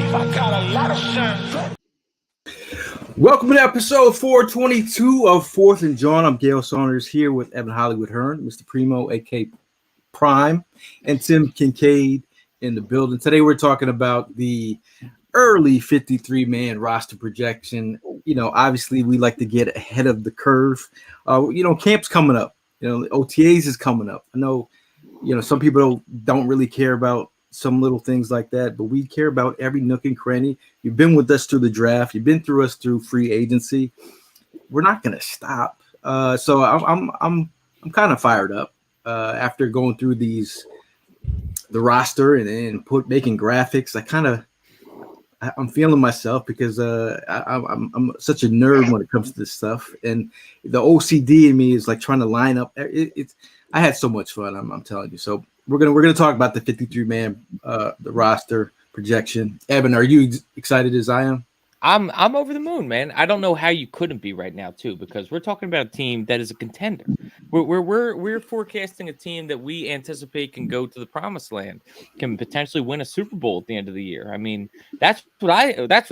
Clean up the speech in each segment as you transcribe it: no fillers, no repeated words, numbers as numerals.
I got a lot of shine. Welcome to episode 422 of Fourth and Jawn. I'm Gail Saunders here with Evan Hollywood Hearn, Mr. Primo, aka Prime, and Tim Kincaid in the building. Today we're talking about the early 53-man roster projection. You know, obviously we like to get ahead of the curve. Camp's coming up. OTAs is coming up. I know, some people don't really care about some little things like that, but we care about every nook and cranny. You've been with us through the draft. You've been through us through free agency. We're not going to stop. So I'm kind of fired up after going through the roster and making graphics. I'm feeling myself because I'm such a nerd when it comes to this stuff, and the OCD in me is like trying to line up. I had so much fun. I'm telling you. So we're gonna talk about the 53-man the roster projection. Evan, are you excited as I am? I'm over the moon, man. I don't know how you couldn't be right now, too, because we're talking about a team that is a contender. We're forecasting a team that we anticipate can go to the promised land, can potentially win a Super Bowl at the end of the year. I mean, that's what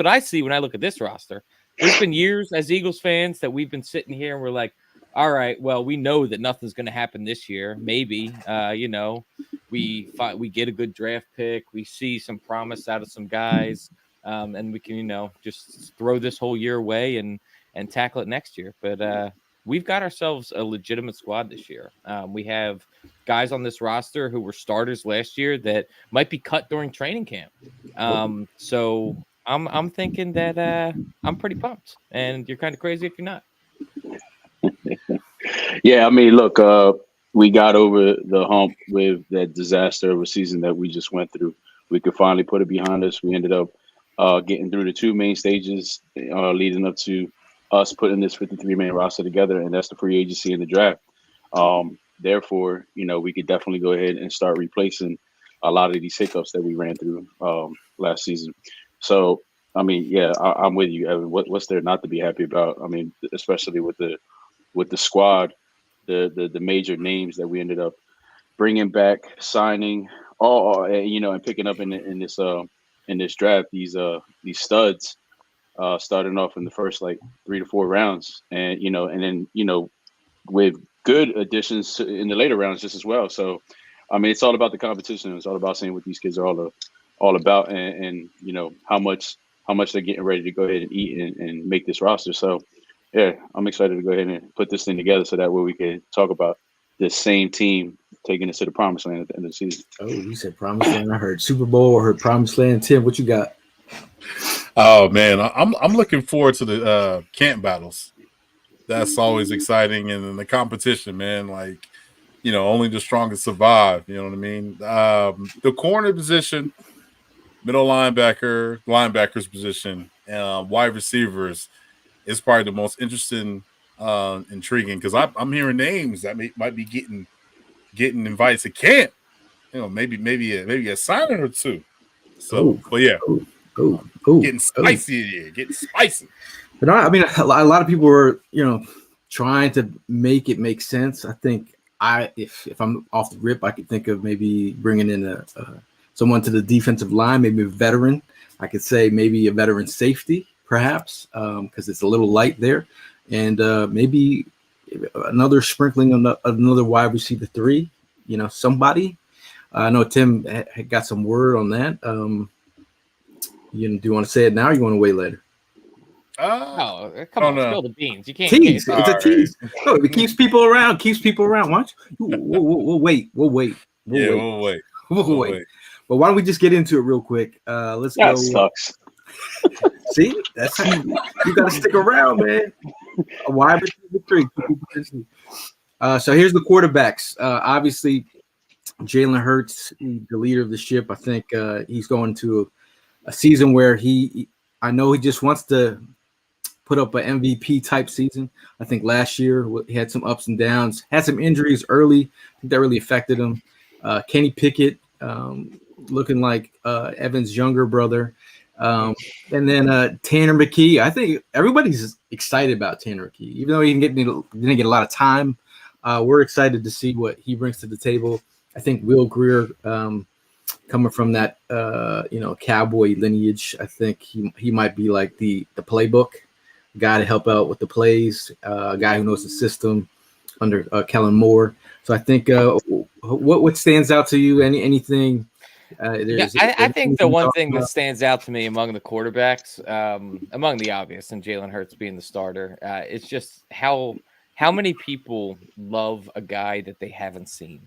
I see when I look at this roster. There's been years as Eagles fans that we've been sitting here and we're like, all right, well, we know that nothing's going to happen this year. Maybe, we get a good draft pick. We see some promise out of some guys. And we can, just throw this whole year away and tackle it next year. But we've got ourselves a legitimate squad this year. We have guys on this roster who were starters last year that might be cut during training camp. So I'm thinking that I'm pretty pumped, and you're kind of crazy if you're not. Yeah, I mean, look, we got over the hump with that disaster of a season that we just went through. We could finally put it behind us. We ended up getting through the two main stages leading up to us putting this 53-man roster together, and that's the free agency and the draft. Therefore, we could definitely go ahead and start replacing a lot of these hiccups that we ran through last season. So, I mean, yeah, I'm with you, Evan. What's there not to be happy about? I mean, especially with the squad, the major names that we ended up bringing back, signing, and picking up in this draft, these studs starting off in the first 3 to 4 rounds, and then with good additions in the later rounds just as well. So, I mean, it's all about the competition. It's all about seeing what these kids are all about, and how much they're getting ready to go ahead and eat and make this roster. So, yeah, I'm excited to go ahead and put this thing together so that way we can talk about this same team taking us to the promised land at the end of the season. Oh, you said promised land. I heard Super Bowl. I heard promised land. Tim, what you got? Oh man, I'm looking forward to the camp battles. That's always exciting, and then the competition, man. Only the strongest survive. You know what I mean? The corner position, middle linebackers position, wide receivers is probably the most interesting, intriguing, because I'm hearing names that might be getting invited to camp. Maybe a signing or two. So, but yeah, getting spicy here, getting spicy. But I mean, a lot of people were, trying to make it make sense. I think if I'm off the rip, I could think of maybe bringing in someone to the defensive line, maybe a veteran. I could say maybe a veteran safety, perhaps, because it's a little light there, and maybe another sprinkling of another wide receiver 3. Somebody. I know Tim had got some word on that. Do you want to say it now, or you want to wait later? Come on, spill the beans. You can't tease. It's a tease. No, it keeps people around. Why don't you? We'll wait. We'll wait. But why don't we just get into it real quick? Let's go. That sucks. See, that's how you got to stick around, man. A wide receiver 3. So here's the quarterbacks. Obviously, Jalen Hurts, the leader of the ship. I think he's going to a season where I know he just wants to put up an MVP type season. I think last year he had some ups and downs, had some injuries early. I think that really affected him. Kenny Pickett looking like Evan's younger brother. And then Tanner McKee. I think everybody's excited about Tanner McKee, even though he didn't get a lot of time. We're excited to see what he brings to the table. I think Will Greer coming from that Cowboy lineage. I think he might be like the playbook guy to help out with the plays, a guy who knows the system under Kellen Moore. So I think what stands out to you? Anything? I think the one thing that stands out to me among the quarterbacks, among the obvious, and Jalen Hurts being the starter, it's just how many people love a guy that they haven't seen.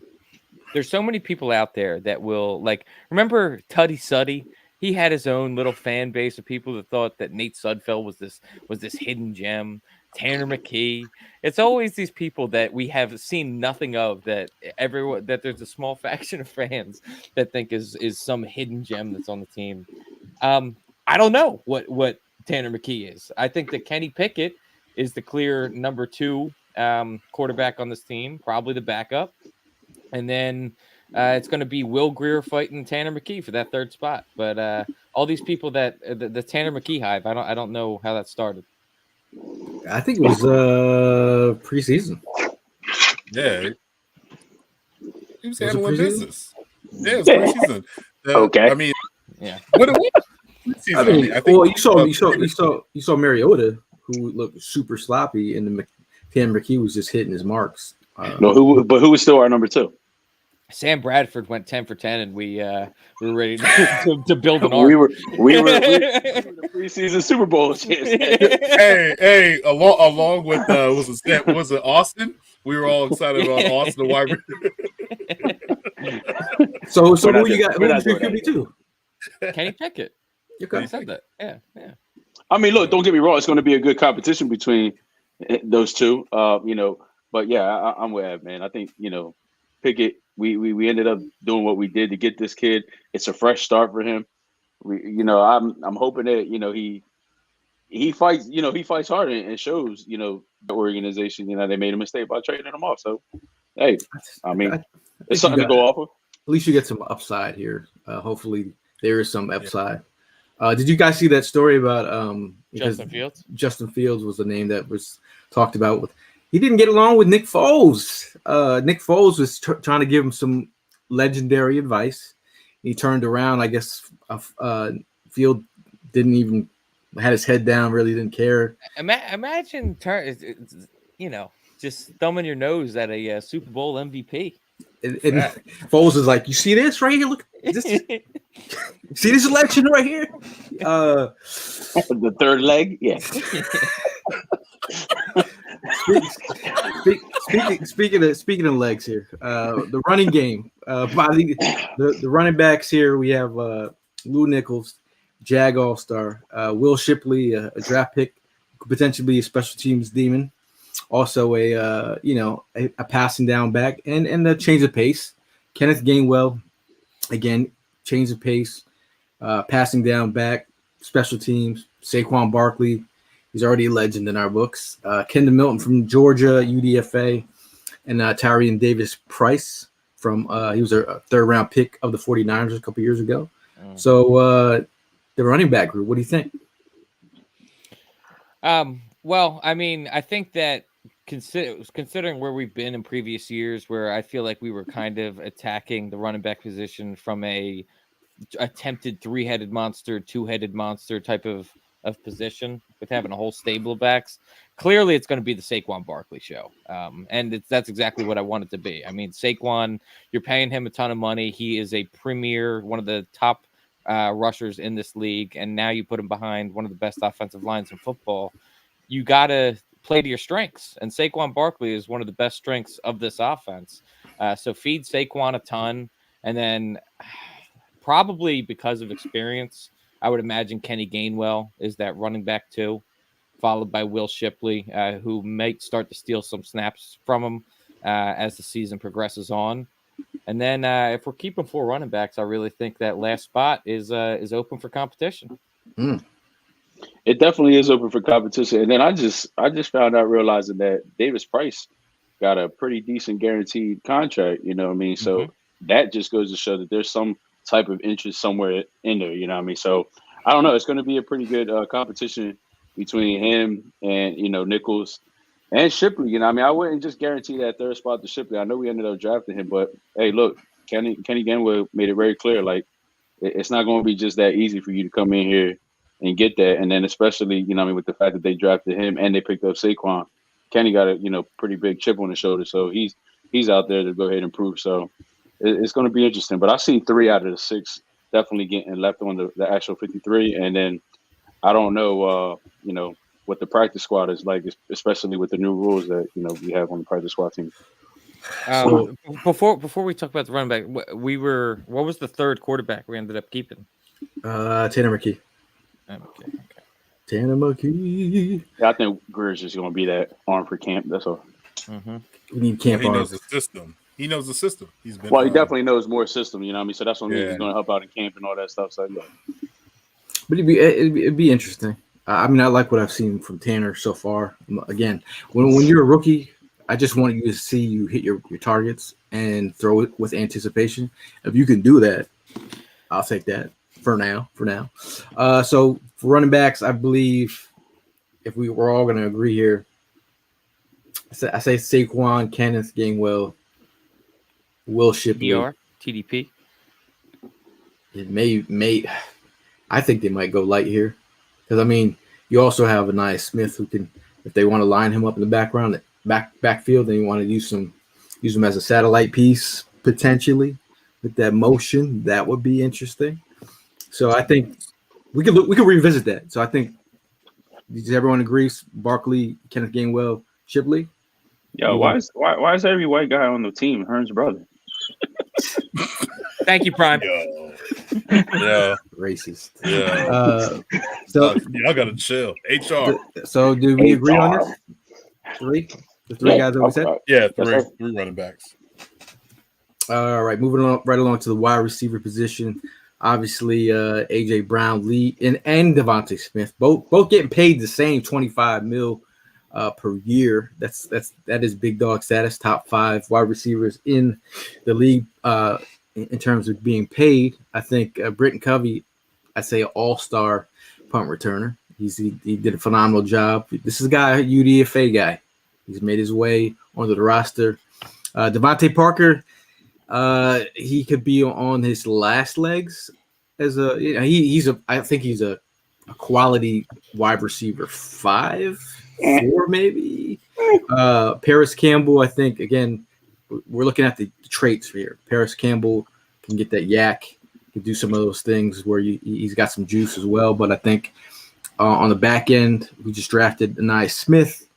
There's so many people out there that will remember Tuddy Suddy? He had his own little fan base of people that thought that Nate Sudfeld was this hidden gem. Tanner McKee. It's always these people that we have seen nothing of that there's a small faction of fans that think is some hidden gem that's on the team. I don't know what Tanner McKee is. I think that Kenny Pickett is the clear number 2 quarterback on this team, probably the backup. And then it's going to be Will Grier fighting Tanner McKee for that 3rd spot. But all these people that the Tanner McKee hype, I don't know how that started. I think it was preseason. Yeah, he was handling business. Yeah, it was preseason. Okay. I mean, yeah. What preseason? I think, you saw Mariota, who looked super sloppy, and the Tanner McKee was just hitting his marks. Who was still our number 2? Sam Bradford went 10 for 10, and we were ready to build an arc. We were the preseason Super Bowl champs. hey, along with was it Austin? We were all excited about Austin, the wide receiver. So who you got? Who was your QB2? Kenny Pickett. Okay. I said that. Yeah. I mean, look, don't get me wrong. It's going to be a good competition between those two. But yeah, I'm with Ed, man. I think Pickett. We ended up doing what we did to get this kid. It's a fresh start for him. I'm hoping that he fights. He fights hard and shows. The organization. They made a mistake by trading him off. So, hey, I mean, it's something to go off of. At least you get some upside here. Hopefully, there is some upside. Did you guys see that story about Justin Fields? Justin Fields was the name that was talked about. He didn't get along with Nick Foles. Nick Foles was trying to give him some legendary advice. He turned around. I guess Field didn't even had his head down. Really didn't care. Imagine, just thumbing your nose at a Super Bowl MVP. And Foles is like, "You see this right here? Look, see this election right here? The third leg, yeah." Speaking of legs here, the running game. By the running backs here, we have Lou Nichols, Jag All-Star, Will Shipley, a draft pick, potentially be a special teams demon, also a passing down back, and a change of pace. Kenneth Gainwell, again, change of pace, passing down back, special teams. Saquon Barkley. He's already a legend in our books. Kendall Milton from Georgia, UDFA, and Tyrion Davis-Price from he was a 3rd-round pick of the 49ers a couple years ago. So the running back group, what do you think? Well, I mean, I think that considering where we've been in previous years, where I feel like we were kind of attacking the running back position from a attempted 3-headed monster, 2-headed monster type of position with having a whole stable of backs. Clearly, it's going to be the Saquon Barkley show. And that's exactly what I want it to be. I mean, Saquon, you're paying him a ton of money. He is a premier, one of the top rushers in this league. And now you put him behind one of the best offensive lines in football. You got to play to your strengths. And Saquon Barkley is one of the best strengths of this offense. So feed Saquon a ton. And then probably because of experience, I would imagine Kenny Gainwell is that running back too, followed by Will Shipley, who might start to steal some snaps from him as the season progresses on. And then if we're keeping 4 running backs, I really think that last spot is open for competition. It definitely is open for competition. And then I just found out realizing that Davis-Price got a pretty decent guaranteed contract. You know what I mean? So that just goes to show that there's some type of interest somewhere in there, you know what I mean? So I don't know. It's going to be a pretty good competition between him and, Nichols and Shipley. I mean, I wouldn't just guarantee that 3rd spot to Shipley. I know we ended up drafting him, but hey, look, Kenny Gainwell made it very clear, like it's not going to be just that easy for you to come in here and get that. And then especially, you know, I mean, with the fact that they drafted him and they picked up Saquon, Kenny got a, you know, pretty big chip on his shoulder. So he's out there to go ahead and prove. So it's going to be interesting. But I see 3 out of the 6 definitely getting left on the actual 53. And then I don't know, you know, what the practice squad is like, especially with the new rules that, you know, we have on the practice squad team. Before we talk about the running back, what was the third quarterback we ended up keeping? Tanner McKee. Okay. Tanner McKee. Yeah, I think Greer's just going to be that arm for camp. That's all. Mm-hmm. We need camp. He knows the system. He He's been. Well, he definitely knows more system. You know what I mean? So that's what I mean. He's going to help out in camp and all that stuff. So yeah. But it'd be interesting. I mean, I like what I've seen from Tanner so far. Again, when you're a rookie, I just want you to see you hit your targets and throw it with anticipation. If you can do that, I'll take that for now. So for running backs, I believe if we're all going to agree here, I say Saquon, Kenneth Gainwell, Will Shipley, TDP. It may. I think they might go light here because I mean you also have Anaya Smith who can, if they want to line him up in the background, backfield, then you want to use him as a satellite piece potentially with that motion. That would be interesting. So I think we could revisit that. So I think does everyone agrees? Barkley, Kenneth Gainwell, Shipley. Yo, why is every white guy on the team Hearn's brother? Thank you, Prime. Yeah. Racist. Yeah. So y'all gotta chill. HR. So do we agree on this? The three guys that we said? Yeah, three running backs. All right, moving on right along to the wide receiver position. Obviously, AJ Brown, Lee, and Devontae Smith, both getting paid the same $25 million per year. That is big dog status. Top 5 wide receivers in the league in terms of being paid. I think Britton Covey, I'd say an all-star punt returner. He did a phenomenal job. This is a guy, UDFA guy. He's made his way onto the roster. Devontae Parker, he could be on his last legs as I think he's a quality wide receiver 5, 4 maybe. Paris Campbell, I think again, we're looking at the traits here. Paris Campbell can get that yak, can do some of those things where he's got some juice as well. But I think on the back end, we just drafted Anaya Smith,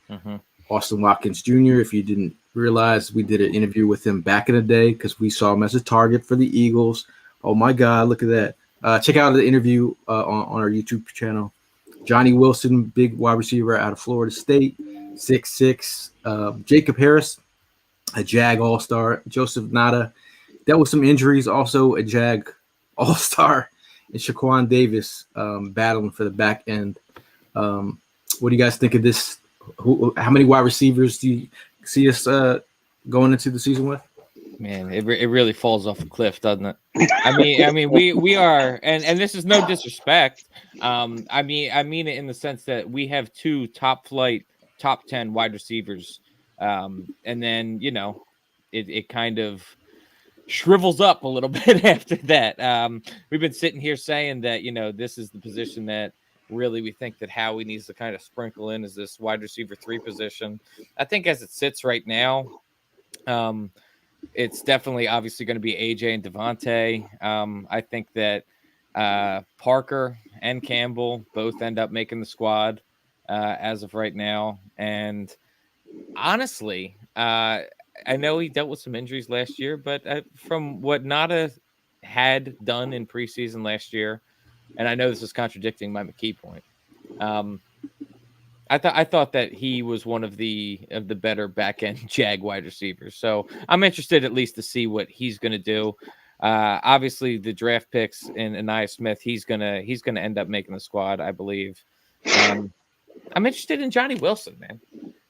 Austin Watkins Jr. If you didn't realize, we did an interview with him back in the day because we saw him as a target for the Eagles. Oh my God, look at that. Check out the interview on our YouTube channel. Johnny Wilson, big wide receiver out of Florida State, 6'6". Jacob Harris, a Jag All-Star. Joseph Nada, dealt with some injuries, also a Jag All-Star. And Shaquan Davis battling for the back end. What do you guys think of this? How many wide receivers do you see us going into the season with? Man, it really falls off a cliff, doesn't it? I mean, we are, and this is no disrespect. I mean it in the sense that we have 2 top 10 wide receivers, and then it kind of shrivels up a little bit after that. We've been sitting here saying that this is the position that really we think that Howie needs to kind of sprinkle in is this wide receiver 3 position. I think as it sits right now, it's definitely obviously going to be AJ and Devontae. I think that Parker and Campbell both end up making the squad as of right now. And honestly, I know he dealt with some injuries last year, but from what Nada had done in preseason last year, and I know this is contradicting my McKee point, I thought that he was one of the better back end Jag wide receivers. So I'm interested at least to see what he's going to do. Obviously, the draft picks in Anaya Smith, he's gonna end up making the squad, I believe. I'm interested in Johnny Wilson, man.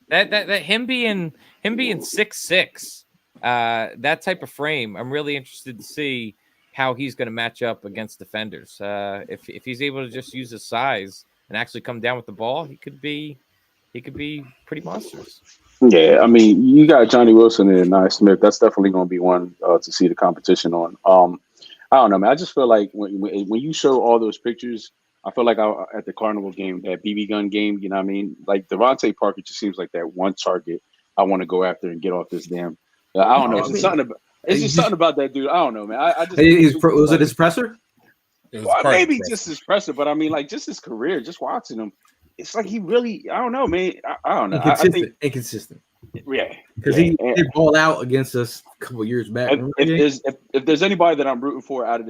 That him being 6'6", that type of frame. I'm really interested to see how he's going to match up against defenders. If he's able to just use his size and actually come down with the ball, he could be pretty monstrous. Yeah, I mean, you got Johnny Wilson and Nye Smith. That's definitely going to be one to see the competition on. I don't know, man. I just feel like when you show all those pictures, I feel like at the Carnival game, that BB gun game, you know what I mean? Like Devontae Parker just seems like that one target I want to go after and get off this damn. I don't know. No, I mean, It's just something about that dude. I don't know, man. I just was it his presser? It was well, part of the maybe press. just his pressure, but I mean, like just his career, just watching him, it's like he really. I don't know, man. I don't know. I think Inconsistent. yeah, Because yeah. he did ball out against us a couple of years back. If there's anybody that I'm rooting for out of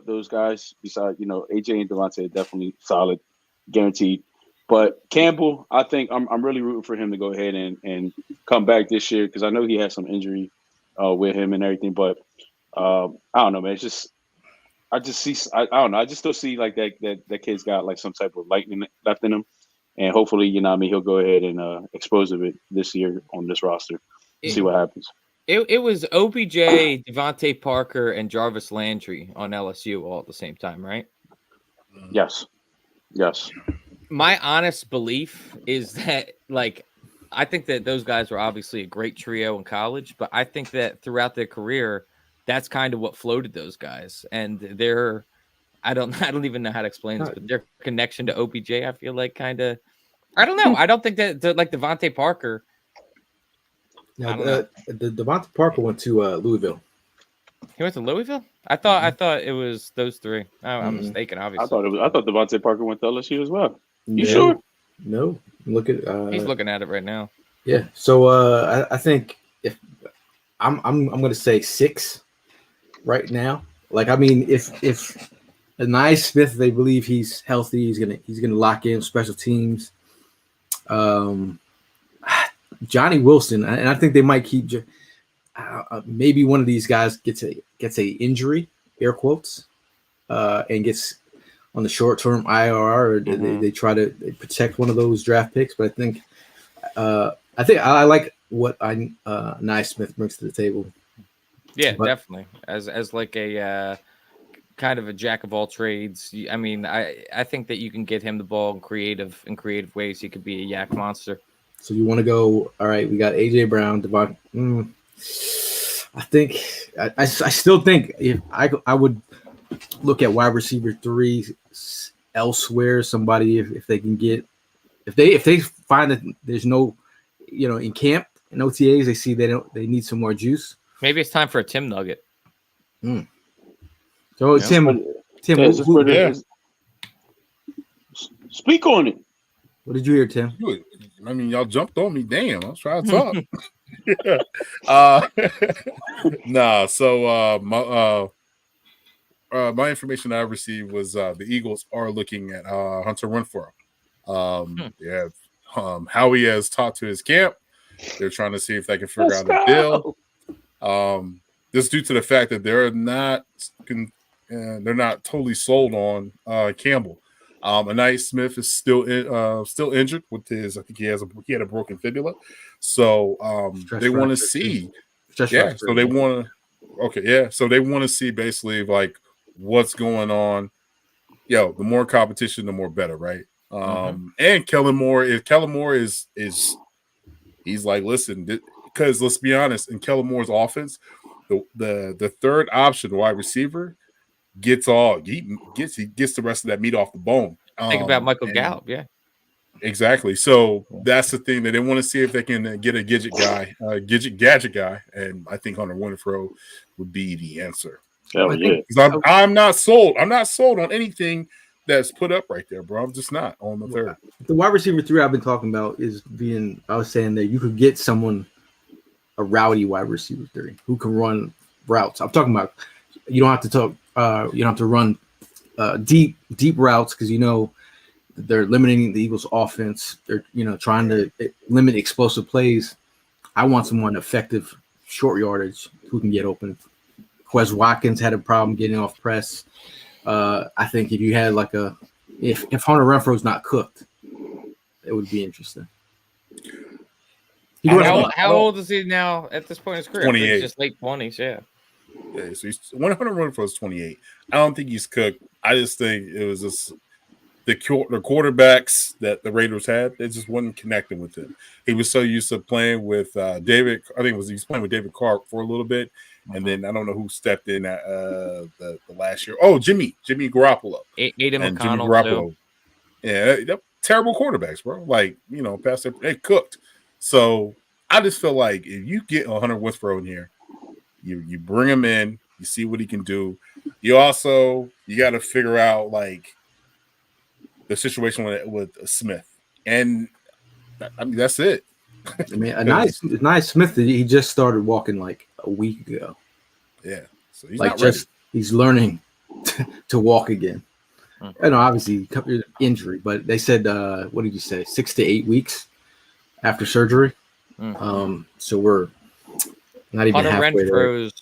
those guys, besides AJ and Devontae, are definitely solid, guaranteed. But Campbell, I think I'm really rooting for him to go ahead and come back this year because I know he had some injury with him and everything. But I don't know, man. It's just I don't know. I just still see like that kid's got like some type of lightning left in him. And hopefully, he'll go ahead and expose it this year on this roster. See what happens. It was OBJ, Devontae Parker, and Jarvis Landry on LSU all at the same time, right? Yes. My honest belief is that, like, I think that those guys were obviously a great trio in college, but I think that throughout their career, that's kind of what floated those guys. And I don't even know how to explain this, but their connection to OBJ, I feel like I don't know. I don't think that like Devontae Parker. No, the Devontae Parker went to Louisville. He went to Louisville? I thought it was those three. I'm mistaken, obviously. I thought Devontae Parker went to LSU as well. You No, sure? No. Look at he's looking at it right now. Yeah. So I think if I'm gonna say 6 right now. Like, I mean, if Nye Smith, they believe he's healthy, he's gonna lock in special teams. Johnny Wilson, and I think they might keep. Maybe one of these guys gets a injury, air quotes, and gets on the short term IR, or they try to protect one of those draft picks. But I think I like what Nye Smith brings to the table. Yeah, definitely. As like a kind of a jack of all trades. I mean, I think that you can get him the ball in creative ways. He could be a yak monster. So you want to go? All right, we got AJ Brown, Devon. I think I still think if I would look at wide receiver 3 elsewhere. Somebody if they can get if they find that there's no in camp and OTAs they see they need some more juice. Maybe it's time for a Tim Nugget. So Tim, speak on it. What did you hear, Tim? I mean, y'all jumped on me. Damn, I was trying to talk. Nah. So my information I received was the Eagles are looking at Hunter Renfrow. Howie has talked to his camp. They're trying to see if they can figure out a deal. This due to the fact that they're not totally sold on Campbell. Anais Smith is still injured with his. I think he had a broken fibula. So they want to see. So they want to. Okay, yeah. So they want to see basically like what's going on. The more competition, the more better, right? And Kellen Moore is he's like, listen, because let's be honest, in Kellen Moore's offense, the third option wide receiver gets the rest of that meat off the bone. Think about Michael Gallup, yeah. Exactly. So that's the thing that they want to see if they can get a gadget guy, and I think Hunter Renfrow would be the answer. Hell yeah. I'm not sold. I'm not sold on anything that's put up right there, bro. I'm just not on the third. The wide receiver 3 I've been talking about is being. I was saying that you could get someone, a rowdy wide receiver 3 who can run routes. I'm talking about. You don't have to talk. You don't have to run deep routes because they're limiting the Eagles' offense. They're trying to limit explosive plays. I want someone effective, short yardage who can get open. Quez Watkins had a problem getting off press. I think if you had if Hunter Renfrow's not cooked, it would be interesting. How old is he now at this point in his career? 28. He's just late 20s, yeah. Yeah, so he's 100 Renfrow is 28. I don't think he's cooked. I just think it was just the quarterbacks that the Raiders had, they just wasn't connecting with him. He was so used to playing with David. I think he was playing with David Carr for a little bit, and then I don't know who stepped in at the last year. Oh, Jimmy Garoppolo, Aiden and McConnell, Jimmy Garoppolo. Yeah, they're terrible quarterbacks, bro. Like, past they cooked. So I just feel like if you get Hunter Withrow in here, you bring him in, you see what he can do. You got to figure out like the situation with Smith, and I mean that's it. I mean, nice Smith. He just started walking like a week ago. Yeah, so he's like not ready. He's learning to walk again. And obviously injury, but they said what did you say? 6 to 8 weeks after surgery. So we're not even Hunter halfway Renfro's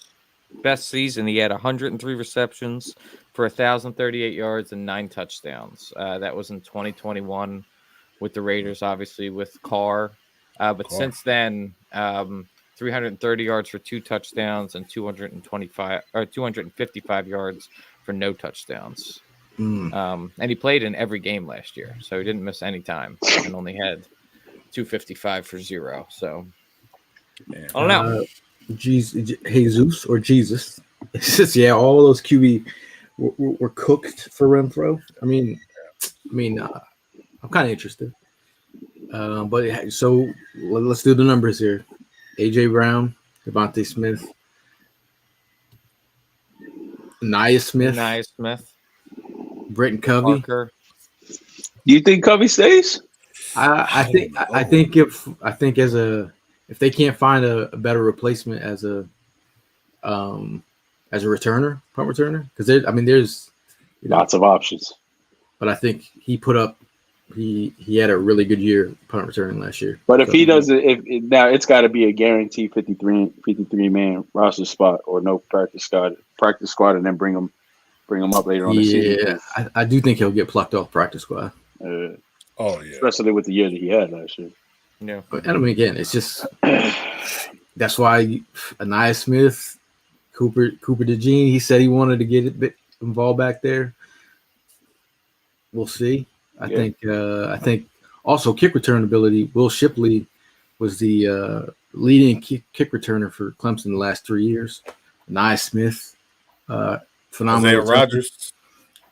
best season, he had 103 receptions for 1,038 yards and 9 touchdowns. That was in 2021 with the Raiders, obviously with Carr. But since then, 330 yards for 2 touchdowns and 255 yards for no touchdowns. And he played in every game last year, so he didn't miss any time and only had 255 for 0. So I don't know. Jesus or Jesus. It's just, yeah, all those QB were cooked for Renfro. I mean, I'm kind of interested. But so let's do the numbers here. AJ Brown, Devontae Smith, Nia Smith, Britton Covey. Parker. Do you think Covey stays? I think if they can't find a better replacement as a returner, punt returner, because there's lots of options. But I think he had a really good year punt returning last year. But if he doesn't, now it's got to be a guaranteed 53 man roster spot or no practice squad, and then bring him up later on the season. Yeah, I do think he'll get plucked off practice squad. Especially with the year that he had last year. Yeah, and I mean, again, it's just that's why Nia Smith, Cooper DeJean, he said he wanted to get a bit involved back there. We'll see. I think also kick return ability. Will Shipley was the leading kick returner for Clemson the last 3 years. Nia Smith, phenomenal. Isaiah Rodgers.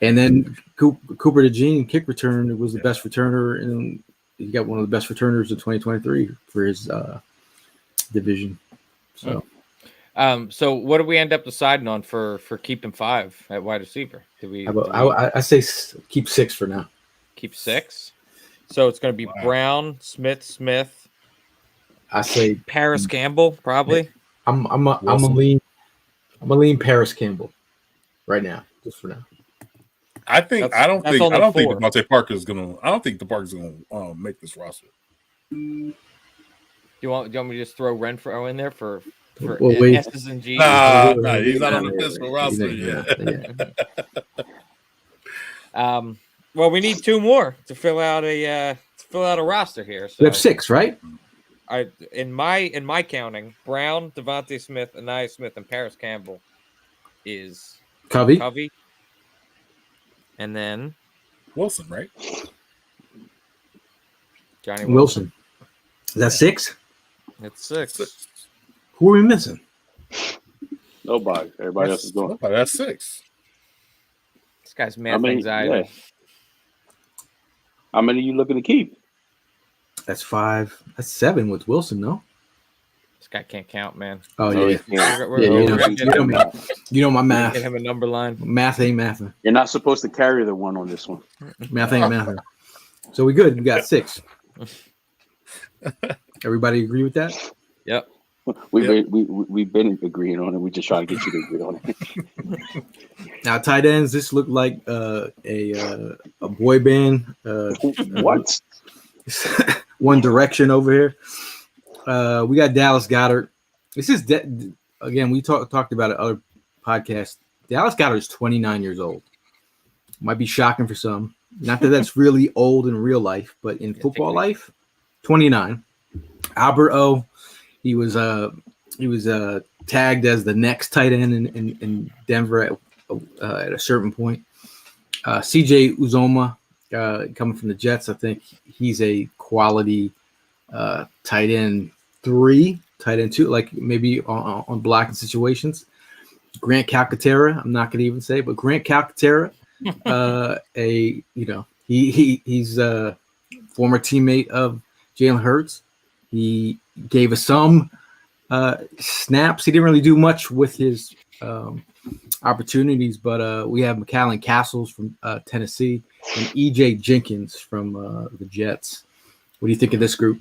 And then Cooper DeJean, kick return, was the best returner, and he got one of the best returners in 2023 for his division. So, so what did we end up deciding on for keeping 5 at wide receiver? I say keep 6 for now. Keep 6. So it's going to be Brown, Smith. I say Paris Campbell probably. I'm a lean Paris Campbell right now, just for now. I don't think Devontae Parker's gonna. I don't think the Parker's gonna make this roster. Do you want me to just throw Renfro in there for S's and G's? Nah, he's not on the physical roster yet. Well, we need 2 more to fill out a roster here. So we have 6, right? In my counting, Brown, Devontae Smith, Ania Smith, and Paris Campbell is Covey. And then Wilson, right? Johnny Wilson. Is that 6? That's 6. Who are we missing? Nobody. Everybody else is going. Nobody. That's 6. This guy's math anxiety. Yeah. How many are you looking to keep? That's 5. That's 7 with Wilson, no? This guy can't count, man. Oh, yeah. You know my math. Get him a number line. Math ain't mathing. You're not supposed to carry the one on this one. Math ain't mathing. So we good. We got 6. Everybody agree with that? Yep. We've been agreeing on it. We just trying to get you to agree on it. Now, tight ends, this looked like a boy band. What? One Direction over here. We got Dallas Goedert. This is again. We talked about it other podcasts. Dallas Goedert is 29 years old. Might be shocking for some. Not that that's really old in real life, but in football life, 29. Albert O. He was tagged as the next tight end in Denver at a certain point. CJ Uzoma, coming from the Jets. I think he's a quality tight end 3, tight end 2, like maybe on blocking situations. Grant Calcaterra, I'm not going to even say, but Grant Calcaterra, he's a former teammate of Jalen Hurts. He gave us some snaps. He didn't really do much with his opportunities, but we have McAllen Castles from Tennessee and EJ Jenkins from the Jets. What do you think of this group?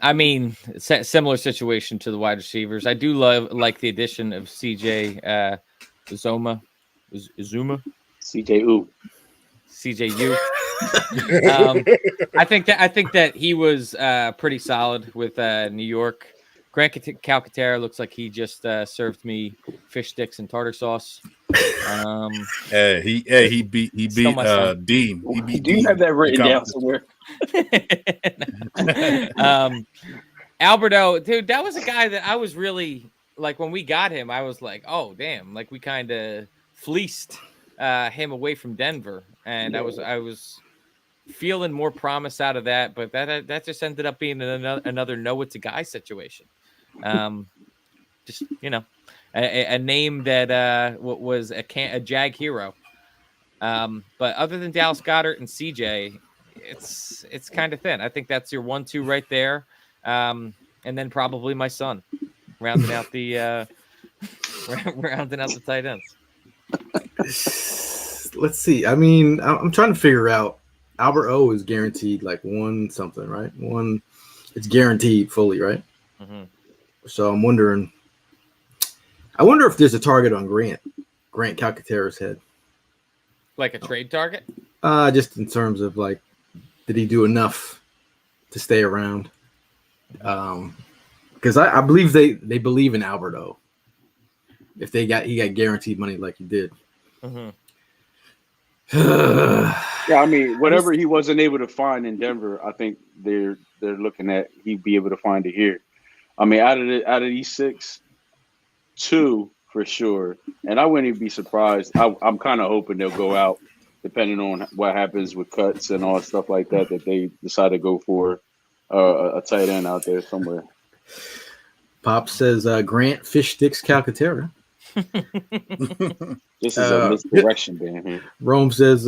I mean, similar situation to the wide receivers. I do like the addition of CJ Uzoma. CJU. I think that he was pretty solid with New York. Grant Calcaterra looks like he just served me fish sticks and tartar sauce. He beat Dean. He beat Do you Dean have that written down somewhere? Alberto, dude, that was a guy that I was really like when we got him. I was like, oh damn, like we kind of fleeced him away from Denver, and I was feeling more promise out of that, but that just ended up being another no, it's a guy situation. Just a name that was a Jag hero. But other than Dallas Goedert and CJ, it's kind of thin. I think that's your 1-2 right there. And then probably my son rounding out the tight ends. Let's see. I mean, I'm trying to figure out. Albert O is guaranteed like 1 something, right? 1, it's guaranteed fully, right? Mm-hmm. So I'm wondering. I wonder if there's a target on Grant Calcaterra's head. Like a trade target? Just in terms of like, did he do enough to stay around? Because I believe they believe in Alberto. If he got guaranteed money like he did. Mm-hmm. Yeah, I mean, whatever he wasn't able to find in Denver, I think they're looking at he'd be able to find it here. I mean, out of these 6, 2 for sure, and I wouldn't even be surprised. I'm kind of hoping they'll go out, depending on what happens with cuts and all stuff like that. That they decide to go for a tight end out there somewhere. Pop says Grant Fish Sticks Calcaterra. This is a misdirection down here. Rome says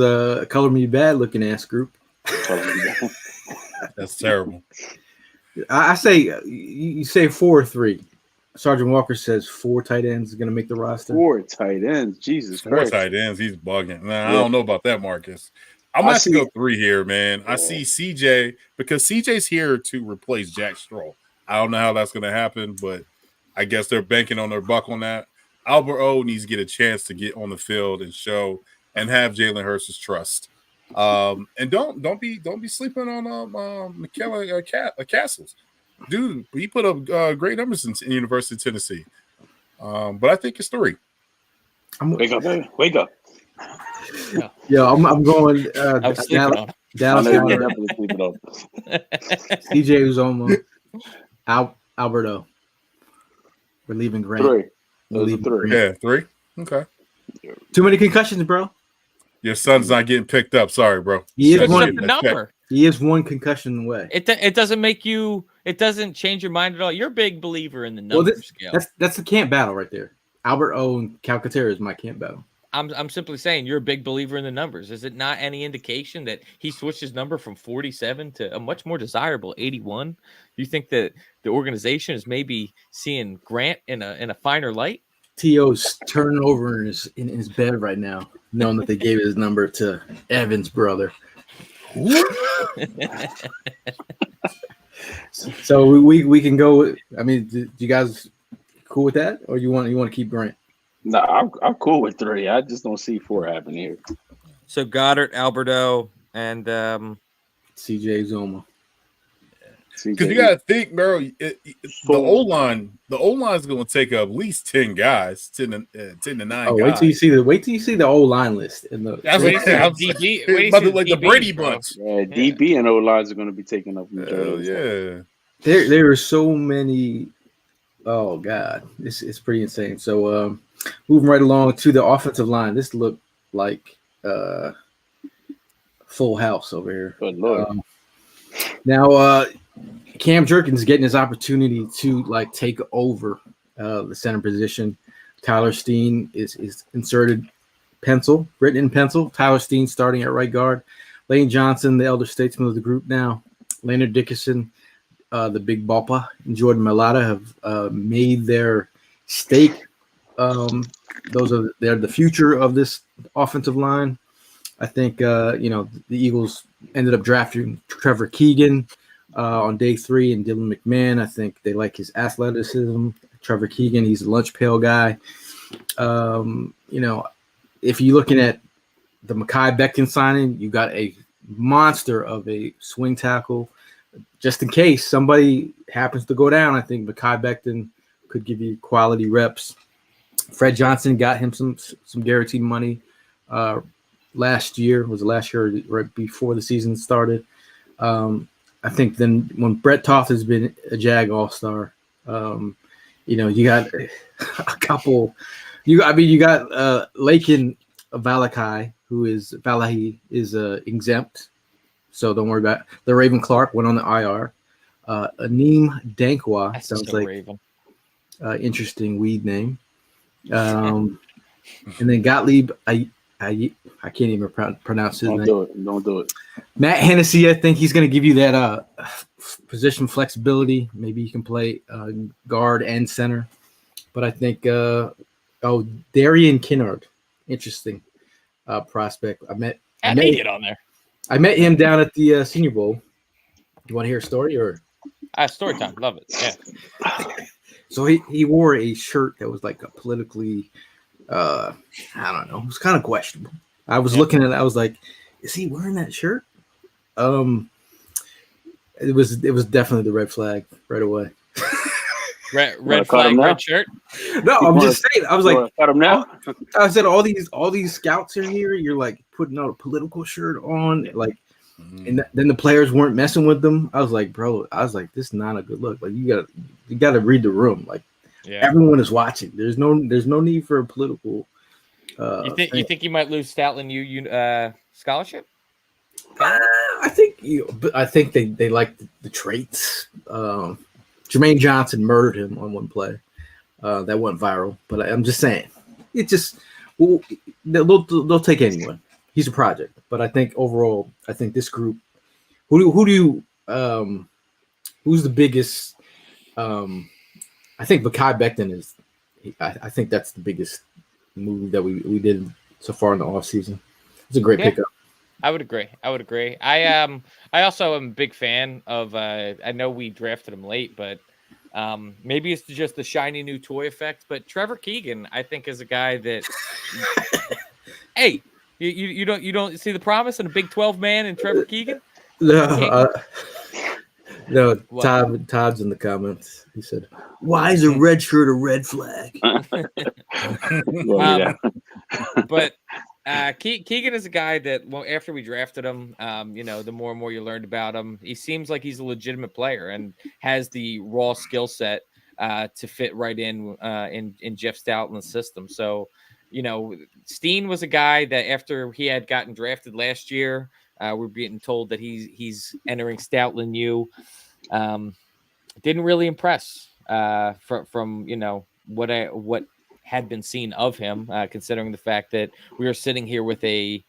color me bad looking ass group. That's terrible. I say you say 4 or 3. Sergeant Walker says 4 tight ends is going to make the roster. 4 tight ends, Jesus 4 Christ. tight ends, he's bugging. Nah, I don't know about that, Marcus. I'm going to have to go 3 here, man. I see CJ because CJ's here to replace Jack Straw. I don't know how that's going to happen, but I guess they're banking on their buck on that. Albert O needs to get a chance to get on the field and show and have Jalen Hurts' trust. And don't be sleeping on McKellen Castles. Dude, he put up great numbers in University of Tennessee. But I think it's 3. Wake up, baby. Wake up. Yeah, I'm going Dallas Goedert, CJ Uzoma, Alberto. We're leaving Grant. 3. We're leaving 3. Grant. Yeah, 3. Okay. Too many concussions, bro. Your son's not getting picked up. Sorry, bro. He is What's the number? He is 1 concussion away. It doesn't make you. It doesn't change your mind at all. You're a big believer in the number scale. That's the camp battle right there. Albert O and Calcaterra is my camp battle. I'm simply saying you're a big believer in the numbers. Is it not any indication that he switched his number from 47 to a much more desirable 81? Do you think that the organization is maybe seeing Grant in a finer light? T.O.'s turning over in his bed right now, knowing that they gave his number to Evan's brother. So we can go. I mean, do you guys cool with that, or you want to keep Grant? No, I'm cool with 3. I just don't see 4 happening here. So Goddard, Alberto, and CJ Uzoma. Because you got to think, bro, the O line is going to take up at least 10 guys, 10 to 9 guys. Wait till you see the O line list in the. That's what DB, like the Brady bunch. Yeah, DB and O lines are going to be taking up. Yeah, there are so many. Oh God, it's pretty insane. So moving right along to the offensive line, this looked like full house over here. Good Lord. Now, Cam Jerkins getting his opportunity to like take over the center position. Tyler Steen is inserted written in pencil. Tyler Steen starting at right guard. Lane Johnson, the elder statesman of the group now. Leonard Dickinson, the big bopper, and Jordan Mailata have made their stake. They're the future of this offensive line. I think the Eagles ended up drafting Trevor Keegan on day 3 and Dylan McMahon. I think they like his athleticism. Trevor Keegan, he's a lunch pail guy. If you're looking at the Mekhi Becton signing, you got a monster of a swing tackle. Just in case somebody happens to go down, I think Mekhi Becton could give you quality reps. Fred Johnson got him some guaranteed money last year. Was it last year or right before the season started? I think then when Brett Toth has been a Jag All-Star, you got a couple. You got Lakin Valahi, who is exempt, so don't worry about it. The Raven Clark went on the IR. Aneem Dankwa sounds like Raven. Interesting weed name. And then Gottlieb, I can't even pronounce his name. Don't do it. Matt Hennessy, I think he's going to give you that position flexibility. Maybe you can play guard and center. But I think, Darian Kinnard, interesting prospect. I met get on there. I met him down at the Senior Bowl. You want to hear a story or? Story time. Love it. Yeah. So he wore a shirt that was like a politically, I don't know, it was kind of questionable. I was looking at it, I was like, is he wearing that shirt? It was definitely the red flag right away. Red flag, red shirt. No, I'm just saying. I was like, cut him now. I said all these scouts are here. You're like putting out a political shirt on, like, and then the players weren't messing with them. I was like, bro, this is not a good look. Like you gotta read the room. Like everyone is watching. There's no need for a political. You think you might lose Stoutland scholarship? I think they like the traits. Jermaine Johnson murdered him on one play. That went viral. But I'm just saying, they'll take anyone. He's a project. But I think overall, I think this group. Who's the biggest? I think Mekhi Becton is. I think that's the biggest move that we did so far in the offseason. It's a great pickup. I would agree. I also am a big fan of. I know we drafted him late, but maybe it's just the shiny new toy effect. But Trevor Keegan, I think, is a guy that. Hey, you don't see the promise in a Big 12 man in Trevor Keegan? No. Todd's in the comments. He said, "Why is a red shirt a red flag?" But Keegan is a guy that, after we drafted him, the more and more you learned about him, he seems like he's a legitimate player and has the raw skill set to fit right in Jeff Stoutland's system. So, Steen was a guy that after he had gotten drafted last year, we're being told that he's entering Stoutland U. Didn't really impress from what had been seen of him, considering the fact that we are sitting here with a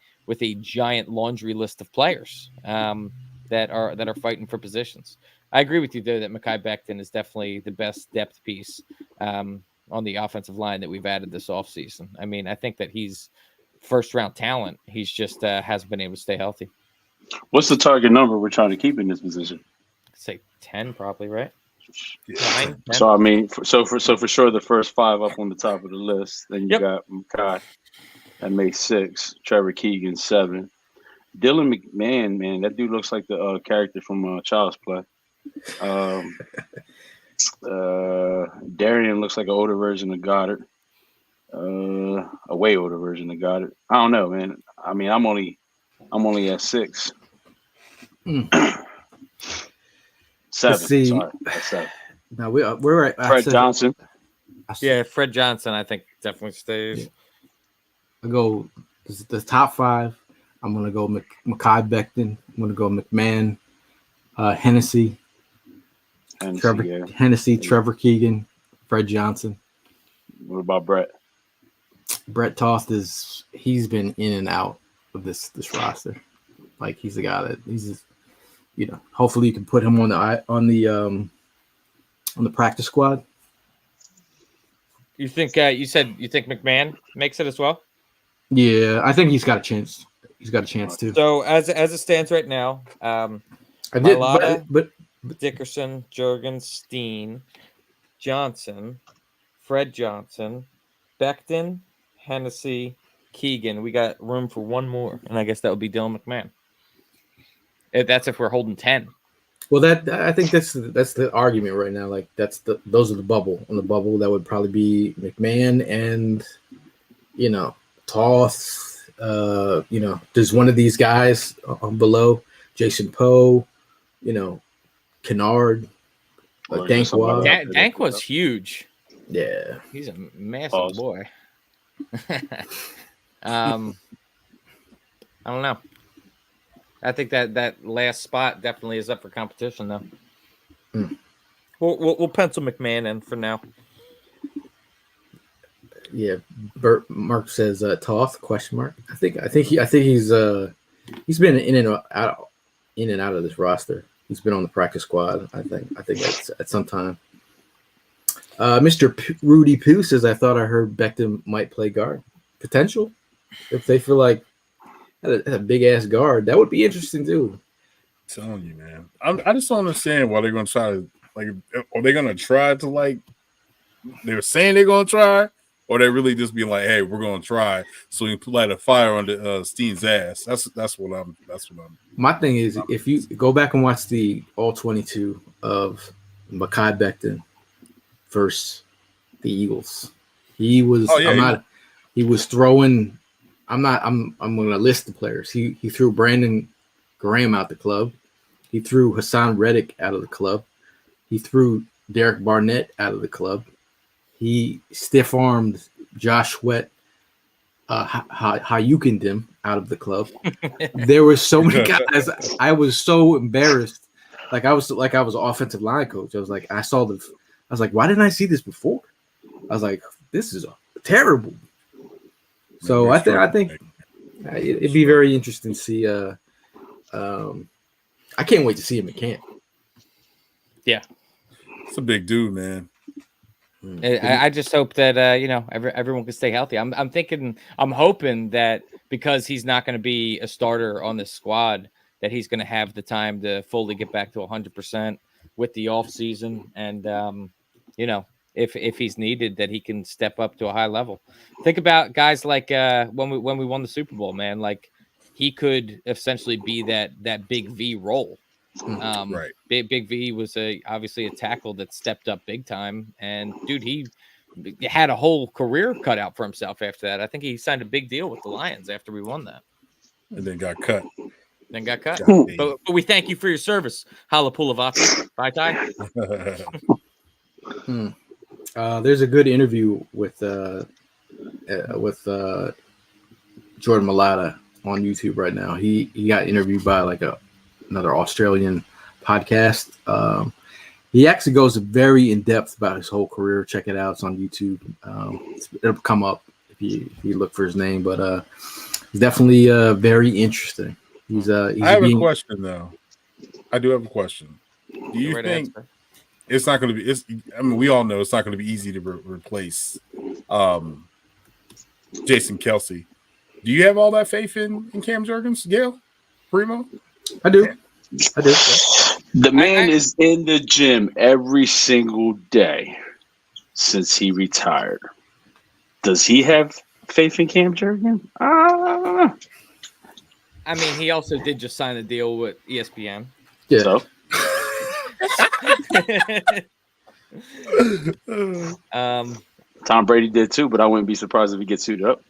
giant laundry list of players that are fighting for positions. I agree with you though that Mekhi Becton is definitely the best depth piece on the offensive line that we've added this offseason. I mean, I think that he's first round talent. He's just hasn't been able to stay healthy. What's the target number we're trying to keep in this position? I'd say 10 probably, right? 9, 10. So I mean, for sure, the first 5 up on the top of the list. Then you got Mekhi that makes 6. Trevor Keegan 7. Dylan McMahon, man, that dude looks like the character from Child's Play. Darian looks like an older version of Goddard. A way older version of Goddard. I don't know, man. I mean, I'm only at 6. 7. See. Sorry, that's 7. No, we're at Fred Johnson. Yeah, Fred Johnson, I think definitely stays. I go the top 5. I'm gonna go Mekhi Becton. I'm gonna go McMahon, Hennessy, Trevor Keegan, Fred Johnson. What about Brett? Brett Toth he's been in and out of this roster. Like he's the guy that he's just, hopefully you can put him on the practice squad. You think you think McMahon makes it as well? Yeah, I think he's got a chance. He's got a chance too. So as it stands right now, Dickerson, Jurgens, Steen, Johnson, Fred Johnson, Becton, Hennessy, Keegan. We got room for one more, and I guess that would be Dylan McMahon. That's if we're holding 10. Well, I think that's the argument right now. Like those are the bubble. On the bubble, that would probably be McMahon and Toth. There's one of these guys below Jason Poe. Kennard, Dankwa. Dankwa's huge. Yeah, he's a massive boy. I don't know. I think that last spot definitely is up for competition, though. We'll pencil McMahon in for now. Yeah, Mark says Toth ? I think he's been in and out of this roster. He's been on the practice squad. I think at some time. Mr. Rudy Pooh says, I thought I heard Becton might play guard. Potential, if they feel like a big ass guard, that would be interesting too. I'm telling you, man. I just don't understand why they're going to try to are they going to try to they're saying they're going to try, or they really just be like, hey, we're going to try so we can light a fire under Steen's ass. That's what I'm. My thing is, if you go back and watch the all 22 of Mekhi Becton versus the Eagles, he was. He was throwing. I'm going to list the players. He threw Brandon Graham out the club. He threw Hassan Reddick out of the club. He threw Derek Barnett out of the club. He stiff-armed Josh Sweat, Hayukined him out of the club. There were so many guys. I was so embarrassed. I was an offensive line coach. I was like, why didn't I see this before? I was like, this is terrible. So I think it'd be very interesting to see. I can't wait to see him in camp. Yeah, it's a big dude, man. I just hope that everyone can stay healthy. I'm hoping that because he's not going to be a starter on this squad, that he's going to have the time to fully get back to 100% with the off season, and if he's needed, that he can step up to a high level. Think about guys like when we won the Super Bowl, man. Like he could essentially be that Big V role. Right. Big V was obviously a tackle that stepped up big time, and dude, he had a whole career cut out for himself after that. I think he signed a big deal with the Lions after we won that, and then got cut. But we thank you for your service, Halapulavati. Bye, Ty. There's a good interview with Jordan Mailata on YouTube right now. He got interviewed by another Australian podcast. He actually goes very in depth about his whole career. Check it out; it's on YouTube. It'll come up if you look for his name. But he's definitely very interesting. I have a question though. I do have a question. Do you think it's not going to be? We all know it's not going to be easy to replace Jason Kelsey. Do you have all that faith in Cam Jurgens, Gail, Primo? I do. The man is in the gym every single day since he retired. Does he have faith in Cam Jurgens? I mean, he also did just sign a deal with ESPN. Yeah. So? Tom Brady did too, but I wouldn't be surprised if he gets suited up.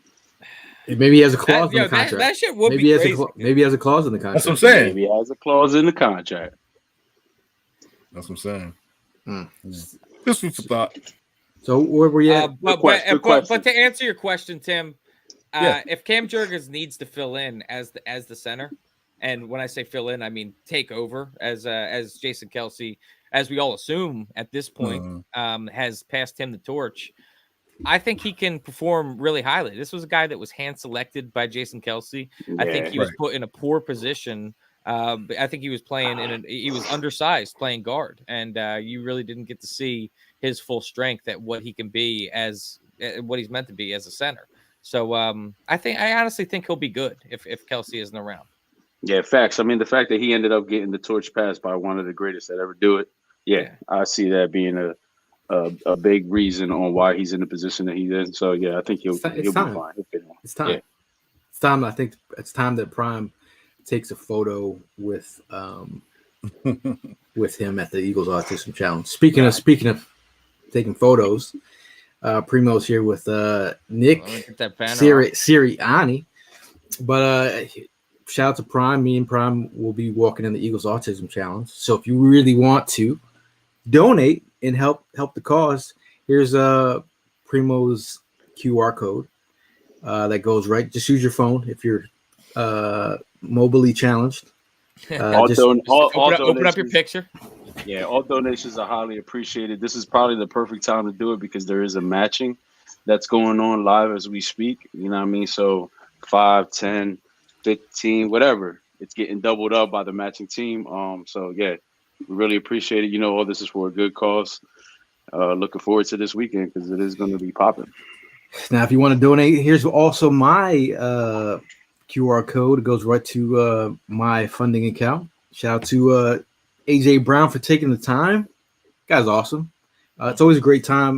Maybe he has a clause in the contract. That shit would be crazy. Maybe he has a clause in the contract. That's what I'm saying. Maybe he has a clause in the contract. That's what I'm saying. Just food for thought. So where were you at? But to answer your question, Tim, if Cam Jurgens needs to fill in as the center, and when I say fill in, I mean take over as Jason Kelce, as we all assume at this point, has passed him the torch. I think he can perform really highly. This was a guy that was hand selected by Jason Kelce. I think he was put in a poor position. I think he was playing he was undersized playing guard, and you really didn't get to see his full strength at what he can be as what he's meant to be as a center. So I honestly think he'll be good if Kelce isn't around. Yeah, facts. I mean, the fact that he ended up getting the torch passed by one of the greatest that ever do it. Yeah. I see that being a big reason on why he's in the position that he's in. So yeah, I think he'll be fine. It's time. Yeah. It's time. I think it's time that Prime takes a photo with with him at the Eagles Autism Challenge. Speaking of taking photos, Primo's here with Nick Sirianni. But shout out to Prime. Me and Prime will be walking in the Eagles Autism Challenge. So if you really want to donate and help the cause, here's Primo's QR code that goes right. Just use your phone if you're mobilely challenged. Open up your picture. Yeah, all donations are highly appreciated. This is probably the perfect time to do it because there is a matching that's going on live as we speak. You know what I mean? So 5, 10, 15, whatever. It's getting doubled up by the matching team. So yeah, we really appreciate it. You know, all this is for a good cause. Looking forward to this weekend because it is going to be popping. Now, if you want to donate, here's also my QR code. It goes right to my funding account. Shout out to AJ Brown for taking the time. Guy's awesome. It's always a great time.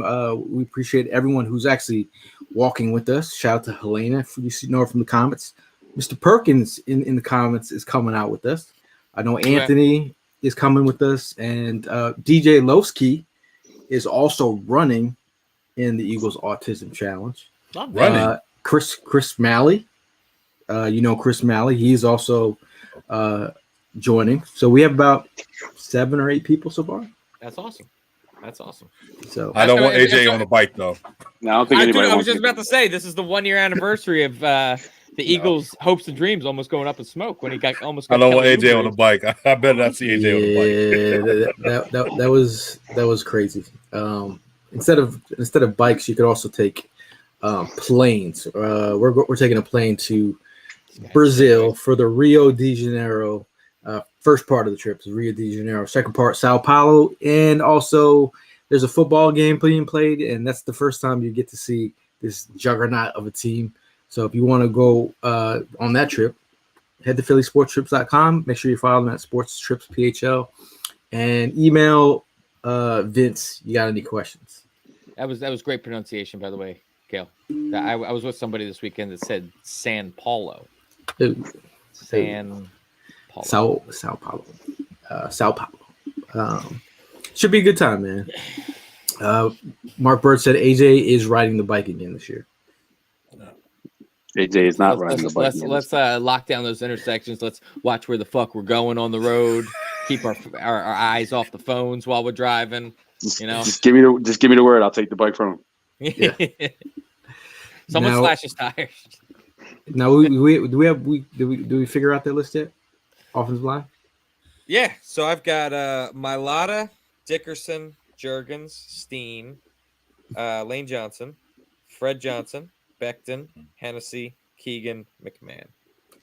We appreciate everyone who's actually walking with us. Shout out to Helena, if you know her from the comments. Mr. Perkins in the comments is coming out with us. I know Anthony is coming with us, and DJ Lowski is also running in the Eagles Autism Challenge. Running. Chris Malley. Chris Malley. He's also joining. So we have about 7 or 8 people so far. That's awesome. So I don't want AJ on the bike though. No, I don't think anybody. I was just about to say this is the 1-year anniversary of the Eagles' hopes and dreams almost going up in smoke when he got almost. I don't want AJ on the bike. I better not see AJ on the bike. that was crazy. Instead of bikes, you could also take planes. We're taking a plane to Brazil for the Rio de Janeiro. First part of the trip is Rio de Janeiro. Second part, Sao Paulo, and also there's a football game being played, and that's the first time you get to see this juggernaut of a team. So if you want to go on that trip, head to phillysportstrips.com. Make sure you follow them at Sports Trips PHL, and email Vince. You got any questions? That was great pronunciation, by the way, Gail. I was with somebody this weekend that said San Paulo. San Paulo. Sao Paulo. Sao Paulo. Should be a good time, man. Mark Bird said AJ is riding the bike again this year. AJ is not riding the bike. Let's lock down those intersections. Let's watch where the fuck we're going on the road. Keep our eyes off the phones while we're driving. You know, just give me the word. I'll take the bike from him. Yeah. Someone slashes tires. Now, do we figure out that list yet? Offensive line? Yeah. So I've got Mailata, Dickerson, Jurgens, Steen, Lane Johnson, Fred Johnson, Becton, Hennessy, Keegan, McMahon.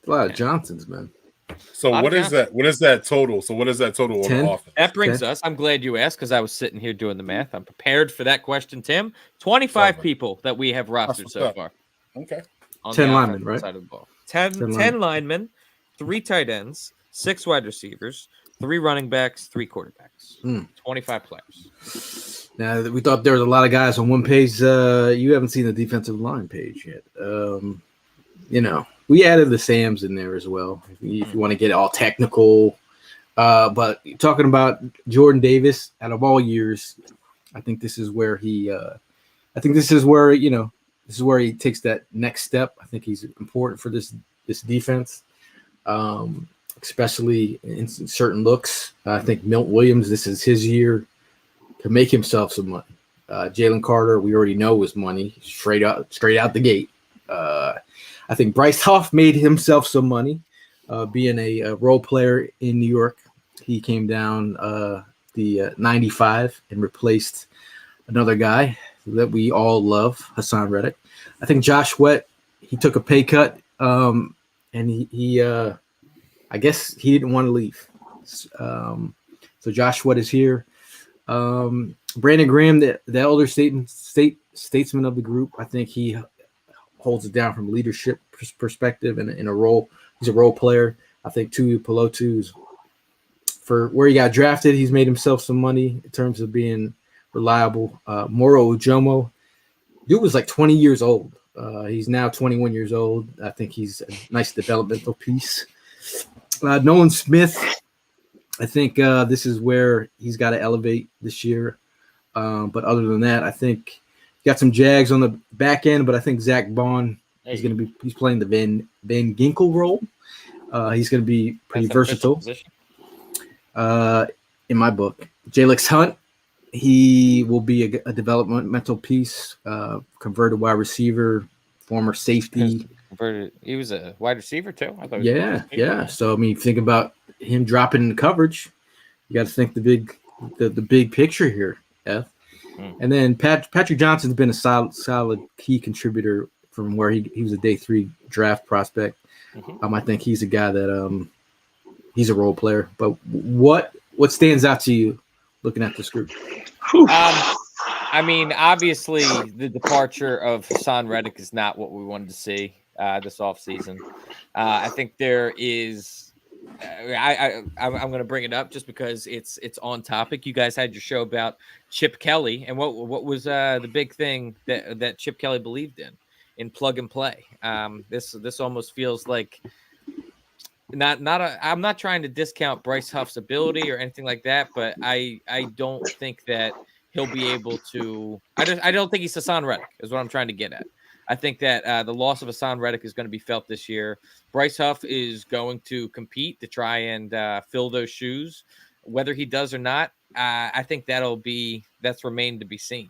A lot of Johnsons, man. So what is that? What is that total? So what is that total 10? on offense? That brings us. I'm glad you asked because I was sitting here doing the math. I'm prepared for that question, Tim. 25 people that we have rostered so far. Okay. 10 linemen, right? Side of the ball. 10 linemen, 3 tight ends, 6 wide receivers, 3 running backs, 3 quarterbacks. 25 players. Now, we thought there was a lot of guys on one page. You haven't seen the defensive line page yet. We added the Sams in there as well. If you want to get all technical. But talking about Jordan Davis, out of all years, I think this is where he this is where he takes that next step. I think he's important for this defense, especially in certain looks. I think Milt Williams, this is his year to make himself some money. Jalen Carter, we already know is money straight out the gate. I think Bryce Huff made himself some money being a role player in New York. He came down the 95 and replaced another guy that we all love, Hassan Reddick. I think Josh Sweat, he took a pay cut, and he I guess he didn't want to leave. So Josh Sweat is here. Brandon Graham, the elder statesman of the group, I think he holds it down from a leadership perspective and in a role. He's a role player. I think Tui Pelotu's for where he got drafted, he's made himself some money in terms of being reliable. Moro Ujomo, dude was like 20 years old. He's now 21 years old. I think he's a nice developmental piece. Nolan Smith, I think this is where he's got to elevate this year. But other than that, I think got some Jags on the back end, but I think Zach Bond is going to be – he's playing the Van Ginkel role. He's going to be pretty versatile. In my book. Jalix Hunt, he will be a developmental piece, converted wide receiver, former safety. He was a wide receiver too. I thought. Yeah. So I mean, think about him dropping in coverage. You got to think the big picture here, F. And then Patrick Johnson's been a solid key contributor from where he was a day 3 draft prospect. I think he's a guy that he's a role player. But what stands out to you looking at this group? I mean, obviously, the departure of Hassan Reddick is not what we wanted to see this offseason. I think there is. I'm going to bring it up just because it's on topic. You guys had your show about Chip Kelly, and what was the big thing that Chip Kelly believed in plug and play. This almost feels like. I'm not trying to discount Bryce Huff's ability or anything like that, but I don't think that he'll be able to. I don't think he's Hassan Reddick is what I'm trying to get at. I think that the loss of Hassan Reddick is going to be felt this year. Bryce Huff is going to compete to try and fill those shoes, whether he does or not. I think that's remained to be seen.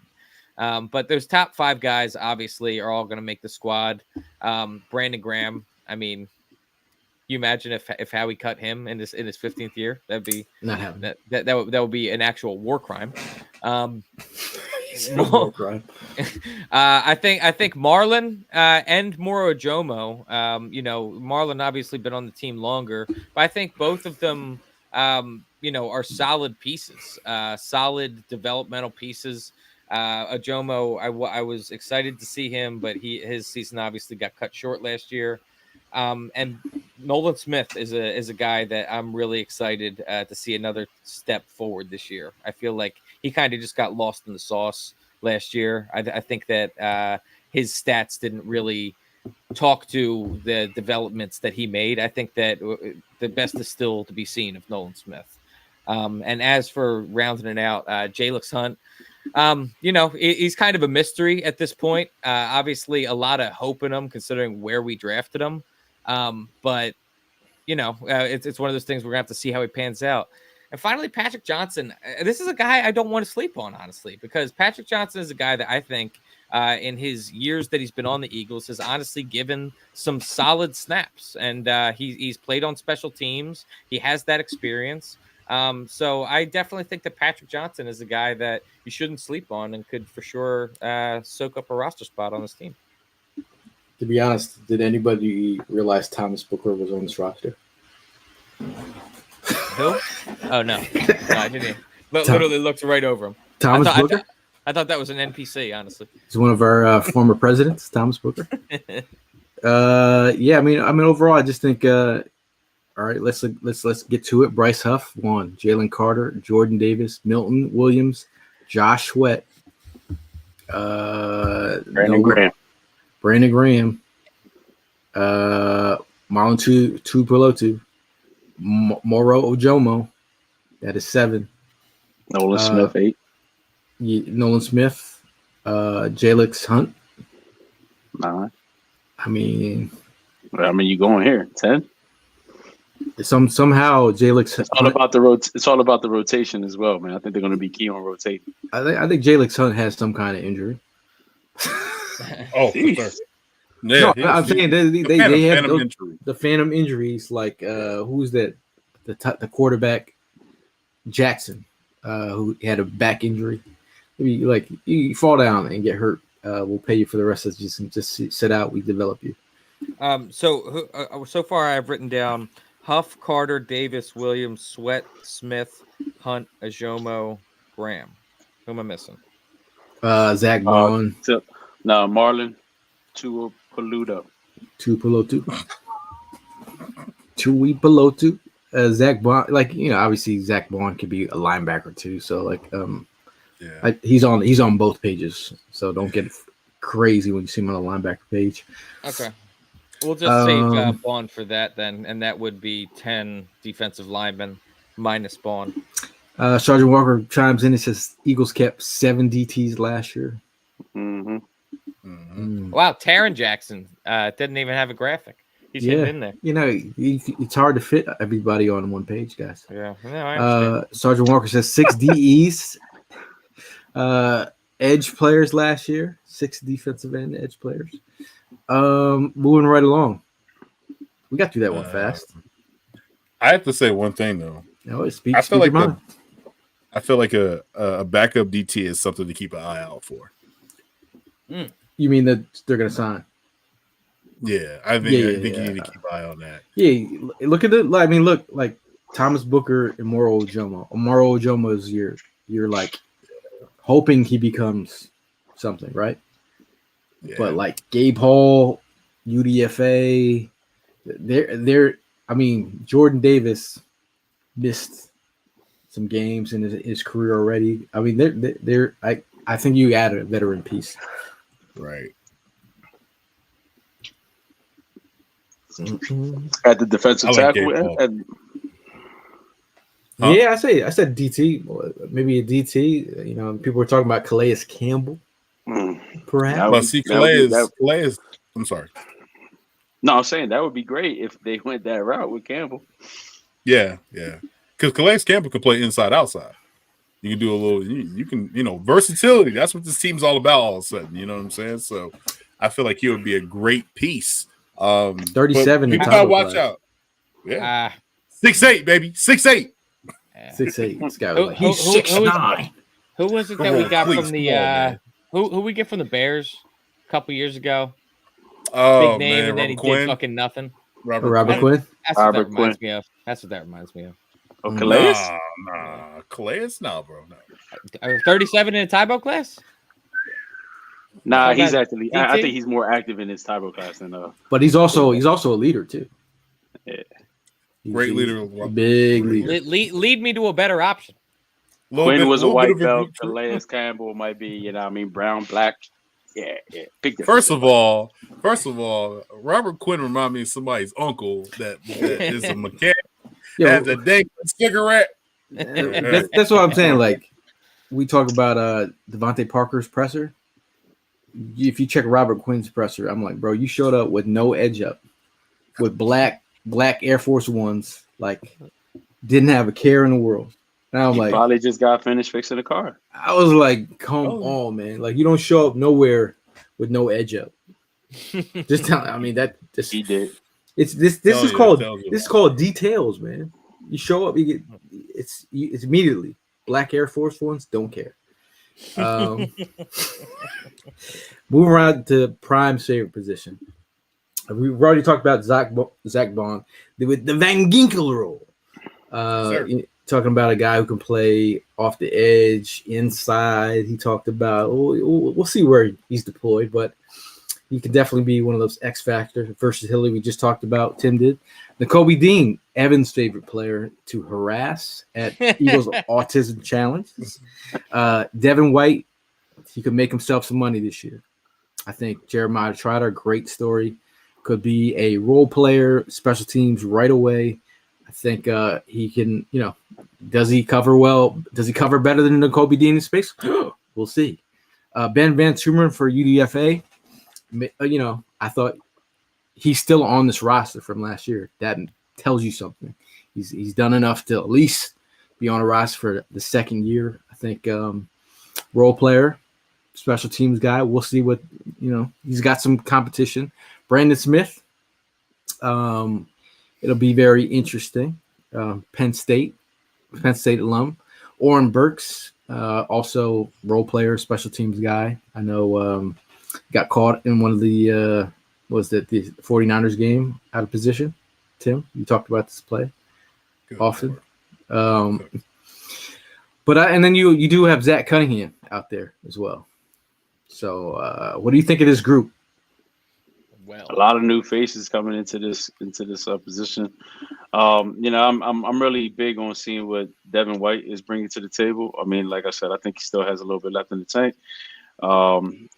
But those top 5 guys obviously are all going to make the squad. Brandon Graham, I mean. You imagine if Howie cut him in his 15th year? That'd be not happening. That would be an actual war crime. War crime. I think Marlon and Moro Jomo. Marlon obviously been on the team longer, but I think both of them, are solid pieces, solid developmental pieces. Ajomo, I was excited to see him, but his season obviously got cut short last year. And Nolan Smith is a guy that I'm really excited to see another step forward this year. I feel like he kind of just got lost in the sauce last year. I think that his stats didn't really talk to the developments that he made. I think that the best is still to be seen of Nolan Smith. And as for rounding it out, Jalix Hunt, he's kind of a mystery at this point. Obviously, a lot of hope in him considering where we drafted him. But it's one of those things we're gonna have to see how he pans out. And finally, Patrick Johnson. This is a guy I don't want to sleep on, honestly, because Patrick Johnson is a guy that I think in his years that he's been on the Eagles has honestly given some solid snaps, and he's played on special teams. He has that experience. So I definitely think that Patrick Johnson is a guy that you shouldn't sleep on and could for sure soak up a roster spot on this team. To be honest, did anybody realize Thomas Booker was on this roster? Who? Oh, no. I didn't. Literally looked right over him. Thomas Booker? I thought that was an NPC, honestly. He's one of our former presidents, Thomas Booker. I mean, overall, I just think, all right, let's get to it. Bryce Huff, 1. Jalen Carter, Jordan Davis, Milton Williams, Josh Sweat, Brandon Graham. Marlon Tuipulotu, Moro Ojomo, that is 7. Nolan Smith, 8. Nolan Smith, Jalix Hunt, 9. I mean, you going here 10? Somehow Jalix. It's all about the rotation as well, man. I think they're going to be key on rotating. I think Jalix Hunt has some kind of injury. Oh, for sure. Yeah, No, I'm saying they have phantom injury. the phantom injuries. Like who's that? The quarterback Jackson, who had a back injury. Maybe like you fall down and get hurt. We'll pay you for the rest of the season. Just sit out. We develop you. So far I've written down Huff, Carter, Davis, Williams, Sweat, Smith, Hunt, Ajomo, Graham. Who am I missing? Zach Bond, No, Marlon Tuipulotu. Tuipulotu. Zach Bond, like obviously Zach Bond could be a linebacker too. So like, Yeah. he's on both pages. So don't get crazy when you see him on the linebacker page. Okay. We'll just save Bond for that then, and that would be 10 defensive linemen minus Bond. Sergeant Walker chimes in and says Eagles kept 7 DTs last year. Mm-hmm. Wow, Taron Jackson didn't even have a graphic. He's hidden in there. It's hard to fit everybody on one page, guys. Yeah, no, I understand. Sergeant Walker says 6 DEs. Edge players last year, 6 defensive end edge players. Moving right along. We got through that one fast. I have to say one thing though. I feel like I feel like a backup DT is something to keep an eye out for. You mean that they're going to sign? Yeah, I think you need to keep an eye on that. Yeah, look at it. I mean, look like Thomas Booker and Moro Ojomo. Moro Ojomo is you're like hoping he becomes something, right? Yeah. But like Gabe Hall, UDFA, they're. I mean, Jordan Davis missed some games in his career already. I mean, they're. I think you add a veteran piece, right? At the defensive tackle. Yeah, I said DT, maybe a DT. People were talking about Calais Campbell, perhaps. But see, Calais is. I'm sorry. No, I'm saying that would be great if they went that route with Campbell. Yeah. Because Calais Campbell can play inside, outside. You can do a little. You can, versatility. That's what this team's all about. All of a sudden, you know what I'm saying. So, I feel like he would be a great piece. 37. You gotta watch out. Yeah, 6'8", baby, 6'8". 6'8". This guy was like he's 6'9". Who was it that we got from the? Who we get from the Bears a couple years ago? Oh, big name, man, and then he did fucking nothing. Robert Quinn. That's what that reminds me of. That's what that reminds me of. Oh, Calais? Nah, Calais, no, bro, no. 37 in a Tybo class? Nah, he's actually. I think he's more active in his Tybo class than But he's also a leader too. Yeah, great leader, big leader. Lead me to a better option. Quinn was a white belt. Calais Campbell might be, brown, black. Yeah. Big difference. First of all, Robert Quinn remind me of somebody's uncle that is a mechanic. Has a dang cigarette. That's what I'm saying. Like we talk about Devontae Parker's presser. If you check Robert Quinn's presser, I'm like, bro, you showed up with no edge up, with black Air Force Ones, like didn't have a care in the world. And I'm like, probably just got finished fixing the car. I was like, come on, man. Like you don't show up nowhere with no edge up. Just tell. I mean that. He did. It's this is called details, man. You show up, you get it's immediately black Air Force Ones. Don't care. Moving around to Prime's favorite position. We've already talked about Zach Bond with the Van Ginkel role. Talking about a guy who can play off the edge, inside. He talked about we'll see where he's deployed, but he could definitely be one of those X factors. Versatility we just talked about. Tim did. Nakobe Dean, Evan's favorite player to harass at Eagles Autism Challenge. Devin White, he could make himself some money this year. I think Jeremiah Trotter, great story, could be a role player, special teams right away. I think he can, does he cover well? Does he cover better than Nakobe Dean in space? We'll see. Ben Van Sumeren for UDFA. I thought he's still on this roster from last year. That tells you something. He's done enough to at least be on a roster for the second year. I think role player. special teams guy. We'll see what he's got some competition. Brandon Smith. It'll be very interesting. Penn State alum. Oren Burks, also role player, special teams guy. I know got caught in one of the the 49ers game out of position. Tim, you talked about this play often. But and then you do have Zach Cunningham out there as well. So what do you think of this group? Well, a lot of new faces coming into this position. I'm really big on seeing what Devin White is bringing to the table. I mean, like I said, I think he still has a little bit left in the tank. And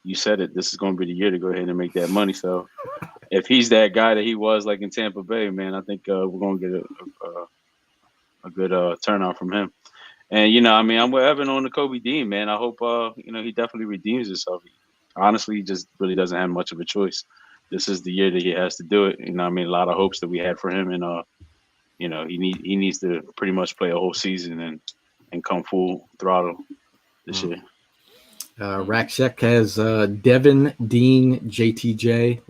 you said it. This is going to be the year to go ahead and make that money. So if he's that guy that he was like in Tampa Bay, man, I think we're going to get a good turnout from him. And I'm with Evan on the Kobe Dean, man. I hope he definitely redeems himself. Honestly, he just really doesn't have much of a choice. This is the year that he has to do it. A lot of hopes that we had for him, and he needs to pretty much play a whole season and come full throttle this year. Rakshek has Devin, Dean, JTJ,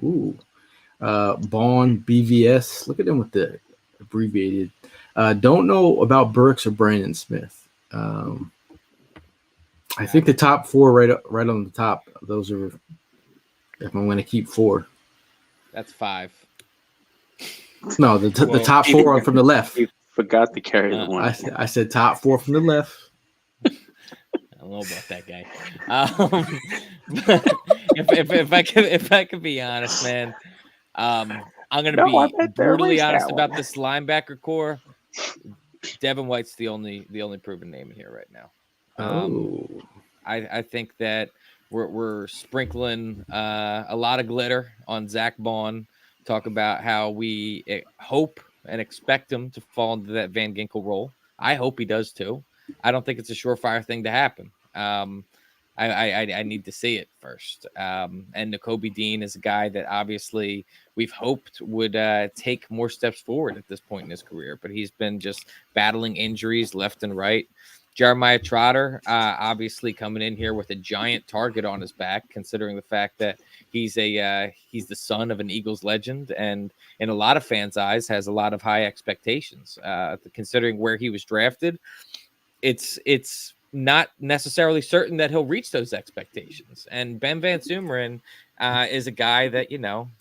Bond, BVS. Look at them with the abbreviated. Don't know about Burks or Brandon Smith. I think the top four right on the top. Those are, if I'm going to keep four. That's five. No, the top four are from the left. You forgot to carry the one. I said top four from the left. I don't know about that guy. If I could be honest, man, I'm going to be brutally honest about this linebacker core. Devin White's the only proven name in here right now. I think that we're sprinkling a lot of glitter on Zach Bond. Talk about how we hope and expect him to fall into that Van Ginkel role. I hope he does too. I don't think it's a surefire thing to happen. I need to see it first. And Nakobe Dean is a guy that obviously we've hoped would take more steps forward at this point in his career, but he's been just battling injuries left and right. Jeremiah Trotter, obviously coming in here with a giant target on his back, considering the fact that he's the son of an Eagles legend, and in a lot of fans' eyes has a lot of high expectations. Considering where he was drafted, it's not necessarily certain that he'll reach those expectations. And Ben Van Sumeren is a guy that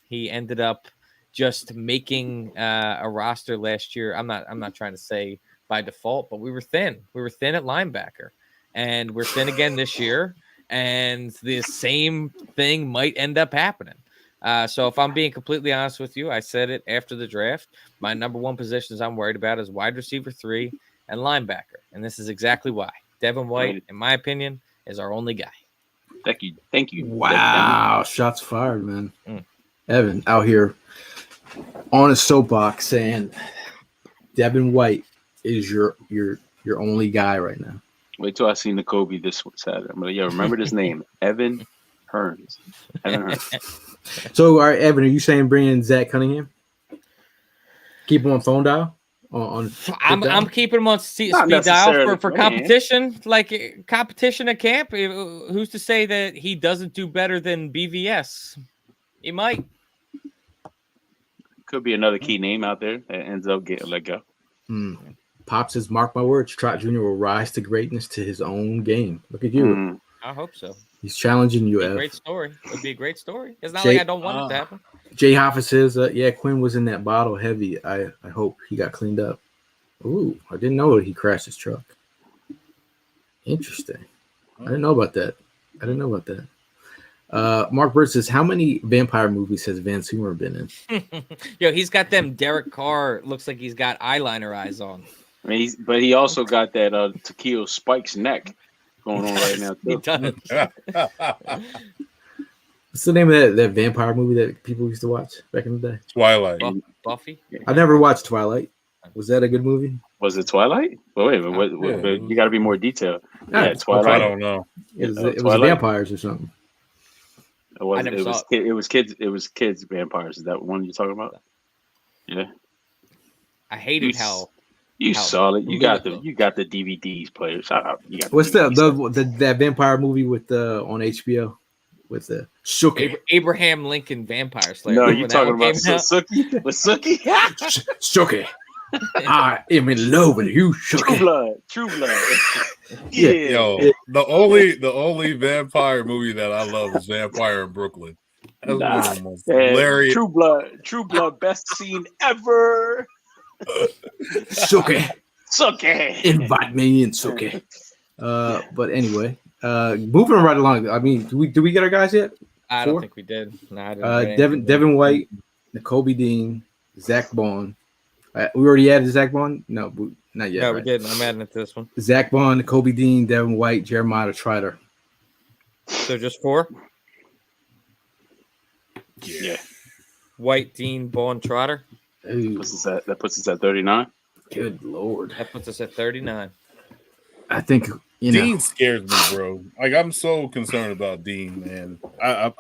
he ended up just making a roster last year. I'm not trying to say by default, but we were thin. We were thin at linebacker, and we're thin again this year. And the same thing might end up happening. So if I'm being completely honest with you, I said it after the draft. My number one positions I'm worried about is wide receiver 3 and linebacker. And this is exactly why. Devin White, in my opinion, is our only guy. Thank you. Wow, shots fired, man. Evan out here on a soapbox saying Devin White is your only guy right now. Wait till I see Nakobe this Saturday. I'm like, remember this name, Evan Hearns. So, all right, Evan, are you saying bring in Zach Cunningham? Keep him on phone dial? I'm keeping him on speed dial for competition, like competition at camp. Who's to say that he doesn't do better than BVS? He might. Could be another key name out there that ends up getting let go. Pop says, mark my words, Trot Jr. will rise to greatness to his own game. Look at you. I hope so. He's challenging you, Ev. Great story. It would be a great story. It's not like I don't want it to happen. Jay Hoffa says, Quinn was in that bottle heavy. I hope he got cleaned up. Ooh, I didn't know he crashed his truck. Interesting. I didn't know about that. Mark Bird says, how many vampire movies has Van Sumeren been in? He's got them Derek Carr. Looks like he's got eyeliner eyes on. I mean, but he also got that Tequila Spike's neck going on right now. He does. What's the name of that vampire movie that people used to watch back in the day? Twilight. Buffy? I never watched Twilight. Was that a good movie? Was it Twilight? Well, wait a minute. You got to be more detailed. Yeah, Twilight. I don't know. It was vampires or something. It was kids vampires. Is that one you're talking about? Yeah. I hated how You How- saw it. who You did got it the look? DVDs player. Shout out. You got What's DVDs. that vampire movie with on HBO with the Shook Abraham Lincoln Vampire Slayer. No, Remember you that talking one about came out? Suki? With Suki? Shook I am in love with you, Shook True Blood. True Blood. Yeah. Yeah. Yo, the only vampire movie that I love is Vampire in Brooklyn. That's one of the most hilarious. True Blood, best scene ever. Shook Suki. invite me in, Shook But anyway, moving right along. I mean, do we get our guys yet? I Four? don't think we did. No, I didn't write anything down. Devin White, N'Kobe Dean, Zach Bond. We already added Zach Bond? No, not yet. No, right? we didn't. I'm adding it to this one. Zach Bond, N'Kobe Dean, Devin White, Jeremiah Trotter. So just 4? Yeah. White, Dean, Bond, Trotter. Ooh, That puts us at 39. good Lord. That puts us at 39. I think, Dean scares me, bro. Like, I'm so concerned about Dean, man. I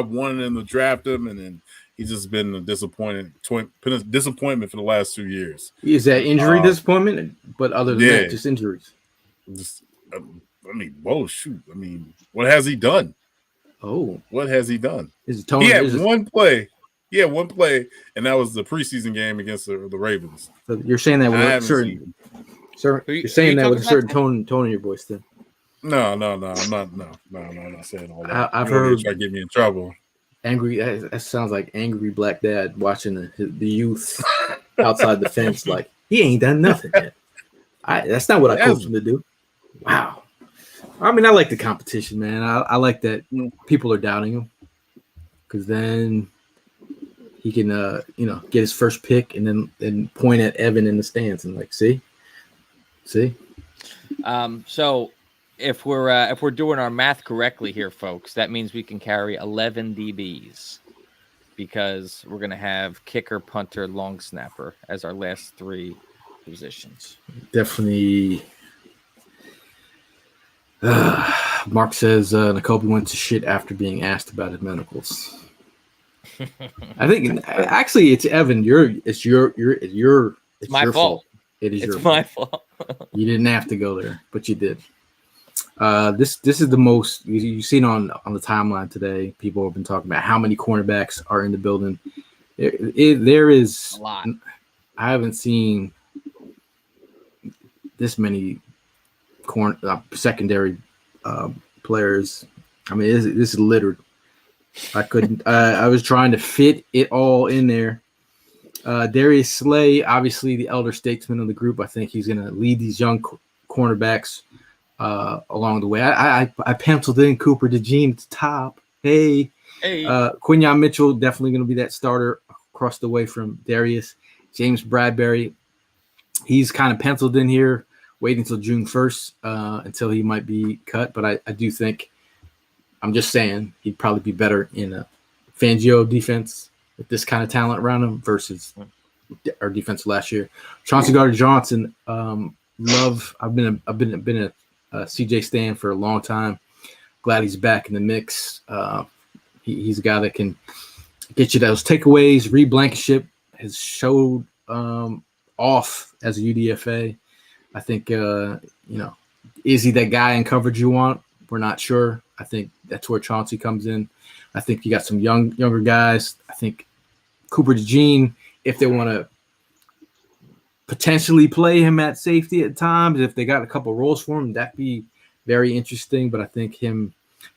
wanted him to draft him, and then he's just been a disappointment for the last 2 years. is that injury disappointment? But other than that, just injuries. Shoot. I mean, what has he done? Oh, What has he done? is it Tony? He had one play. He had one play, and that was the preseason game against the Ravens. So you're saying that with I a haven't certain, sir? Who you You're saying that with a talking certain tone in your voice, then? No, I'm not. No, I'm not saying all that. I've You know, they heard try to get me in trouble. Angry. That sounds like angry black dad watching the youth outside the fence. Like he ain't done nothing yet. That's not what I coached him to do. Wow. I mean, I like the competition, man. I like that people are doubting him because then he can, get his first pick and then point at Evan in the stands and like, see. So if we're doing our math correctly here, folks, that means we can carry 11 DBs because we're gonna have kicker, punter, long snapper as our last 3 positions. Definitely. Mark says N'Kobe went to shit after being asked about his medicals. I think actually it's Evan. It's My your fault. It is It's my fault. You didn't have to go there, but you did. This is the most you've seen on the timeline today. People have been talking about how many cornerbacks are in the building. There is A lot. I haven't seen this many secondary players. I mean, this is littered. I couldn't. I was trying to fit it all in there. Darius Slay, obviously the elder statesman of the group. I think he's going to lead these young cornerbacks along the way. I penciled in Cooper DeJean at the top. Hey. Quinyon Mitchell definitely going to be that starter across the way from Darius. James Bradbury, he's kind of penciled in here, waiting until June 1st until he might be cut. But I do think, I'm just saying, he'd probably be better in a Fangio defense with this kind of talent around him versus our defense last year. Chauncey Gardner-Johnson, love. I've been a CJ Stan for a long time. Glad he's back in the mix. He's a guy that can get you those takeaways. Reed Blankenship has showed off as a UDFA. I think, is he that guy in coverage you want? We're not sure. I think that's where Chauncey comes in. I think you got some younger guys. I think Cooper DeJean, if they want to potentially play him at safety at times, if they got a couple roles for him, that'd be very interesting. But I think him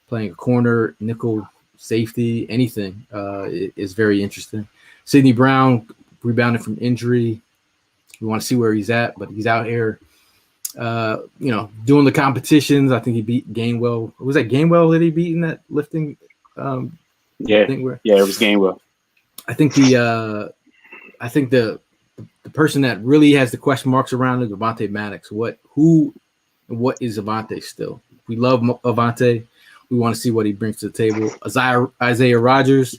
playing a corner, nickel, safety, anything is very interesting. Sidney Brown rebounded from injury. We want to see where he's at, but he's out here, doing the competitions. I think he beat Gainwell. Was that Gainwell that he beat in that lifting? Yeah, it was Gainwell. I think the person that really has the question marks around is Avonte Maddox. What is Avonte still? We love Avonte. We want to see what he brings to the table. Isaiah Rodgers,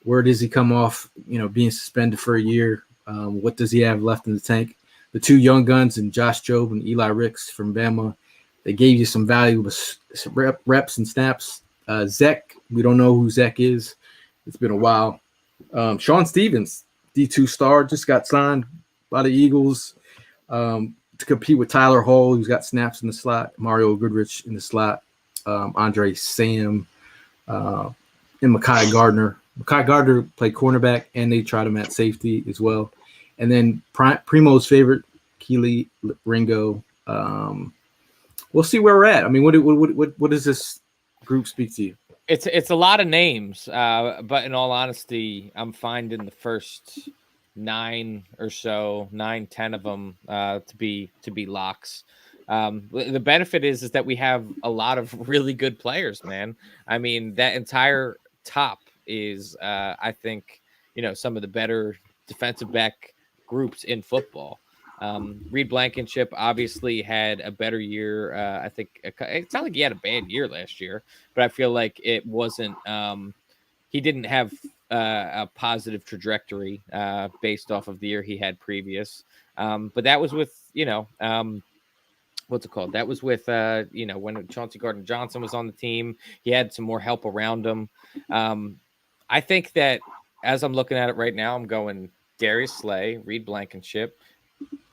where does he come off? Being suspended for a year. What does he have left in the tank? The 2 young guns and Josh Jobe and Eli Ricks from Bama, they gave you some valuable reps and snaps. Zek, we don't know who Zek is. It's been a while. Sean Stevens, D2 star, just got signed by the Eagles. to compete with Tyler Hall, who's got snaps in the slot, Mario Goodrich in the slot, Andre Sam, and Mekhi Gardner. Mekhi Gardner played cornerback, and they tried him at safety as well. And then Primo's favorite, Keely Ringo. We'll see where we're at. I mean, what does this group speak to you? It's a lot of names, but in all honesty, I'm finding the first 9 or so, 9-10 of them to be locks. The benefit is that we have a lot of really good players, man. I mean, that entire top is, I think, some of the better defensive back groups in football. Reed Blankenship obviously had a better year. I think it's not like he had a bad year last year, but I feel like it wasn't. He didn't have a positive trajectory based off of the year he had previous. But that was with what's it called? That was with when Chauncey Gardner-Johnson was on the team. He had some more help around him. I think that as I'm looking at it right now, I'm going Darius Slay, Reed Blankenship,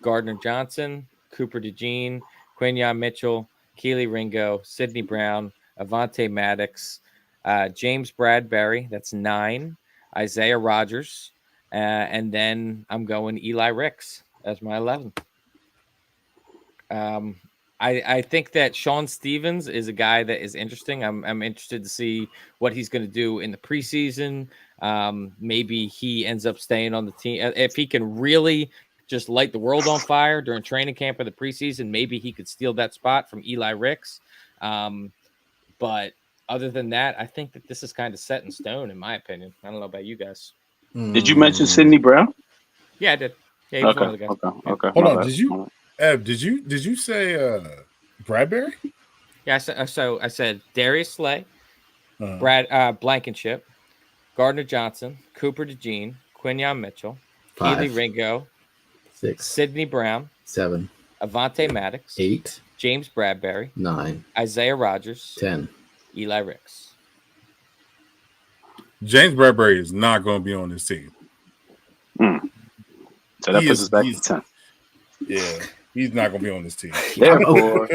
Gardner-Johnson, Cooper DeJean, Quinyon Mitchell, Keely Ringo, Sidney Brown, Avonte Maddox, James Bradbury, that's 9, Isaiah Rodgers, and then I'm going Eli Ricks as my 11th. I think that Sean Stevens is a guy that is interesting. I'm interested to see what he's going to do in the preseason. Maybe he ends up staying on the team. If he can really just light the world on fire during training camp or the preseason, maybe he could steal that spot from Eli Ricks. But other than that, I think that this is kind of set in stone, in my opinion. I don't know about you guys. Did you mention Sidney Brown? Yeah, I did. Yeah, he was one of the guys. Okay. Hold on. Did you say Bradbury? Yeah, I said Darius Slay, Blankenship, Gardner-Johnson, Cooper DeJean, Quinyon Mitchell, 5, Keely Ringo, 6, Sidney Brown, 7, Avonte Maddox, 8, James Bradbury, 9, Isaiah Rodgers, 10. Eli Ricks. James Bradbury is not going to be on this team. So that puts us back to 10. Yeah, he's not going to be on this team. Therefore,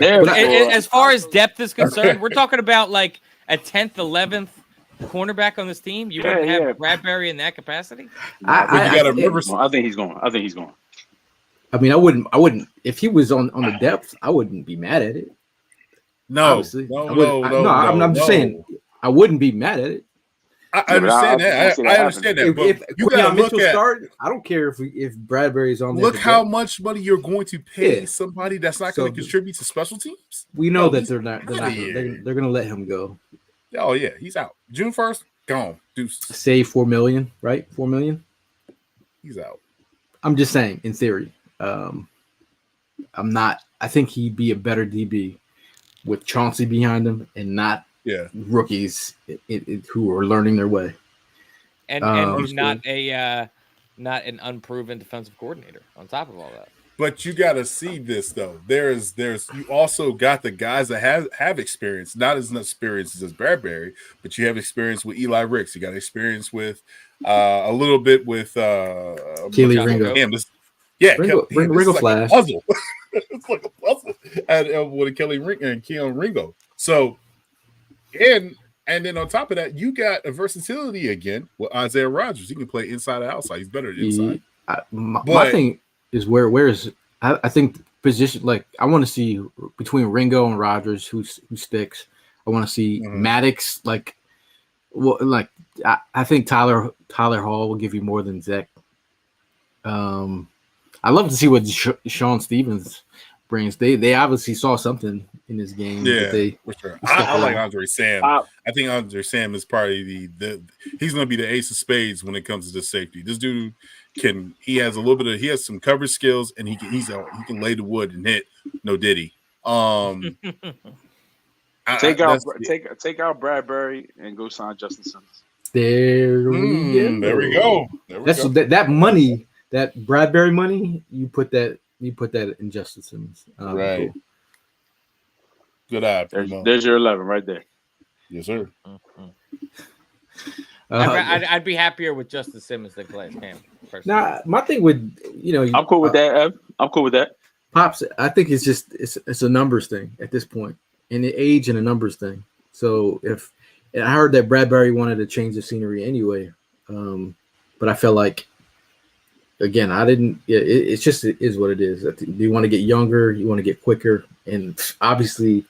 As far as depth is concerned, we're talking about like a 10th, 11th cornerback on this team. You wouldn't have Bradbury in that capacity? I think he's going. I mean, I wouldn't. If he was on the depth, I wouldn't be mad at it. No, I'm just saying I wouldn't be mad at it. I understand that. I understand that. But if you got to look at. I don't care if Bradbury's on. Look how much money you're going to pay somebody that's not going to contribute to special teams. We know that they're not. They're going to let him go. Oh yeah, he's out. June 1st, gone. Deuce. Say $4 million, right? $4 million. He's out. I'm just saying, in theory. I'm not. I think he'd be a better DB with Chauncey behind him and not rookies who are learning their way. And not an unproven defensive coordinator on top of all that. But you got to see this though. There's you also got the guys that have experience, not as much experience as Bradbury, but you have experience with Eli Ricks. You got experience with a little bit with Keely Ringo. Ringo Flash. Puzzle. It's like a puzzle. And with Kelly Ringo and Keon Ringo. So, and then on top of that, you got a versatility again with Isaiah Rodgers. He can play inside and outside. He's better inside. My thing is where is I think position, like I want to see between Ringo and Rodgers who sticks. I want to see Maddox I think Tyler Hall will give you more than Zach. I love to see what Sean Stevens brings. They obviously saw something in this game. Yeah, for sure. I like Andre Sam. I think Andre Sam is probably he's going to be the ace of spades when it comes to the safety. This dude he has some coverage skills, and he can lay the wood and hit. No diddy. Take out Bradbury and go sign Justin Simmons. There we go. That money. That Bradbury money, you put that in Justin Simmons. Right. Cool. Good eye. There's your 11 right there. Yes, sir. I'd be happier with Justin Simmons than Calais Campbell. Personally. Now, my thing with I'm cool with that, Ev. I'm cool with that. Pops, I think it's just it's a numbers thing at this point, and the age and a numbers thing. So and I heard that Bradbury wanted to change the scenery anyway, but I felt like, again, I didn't. It's just it is what it is. You want to get younger, you want to get quicker, and obviously,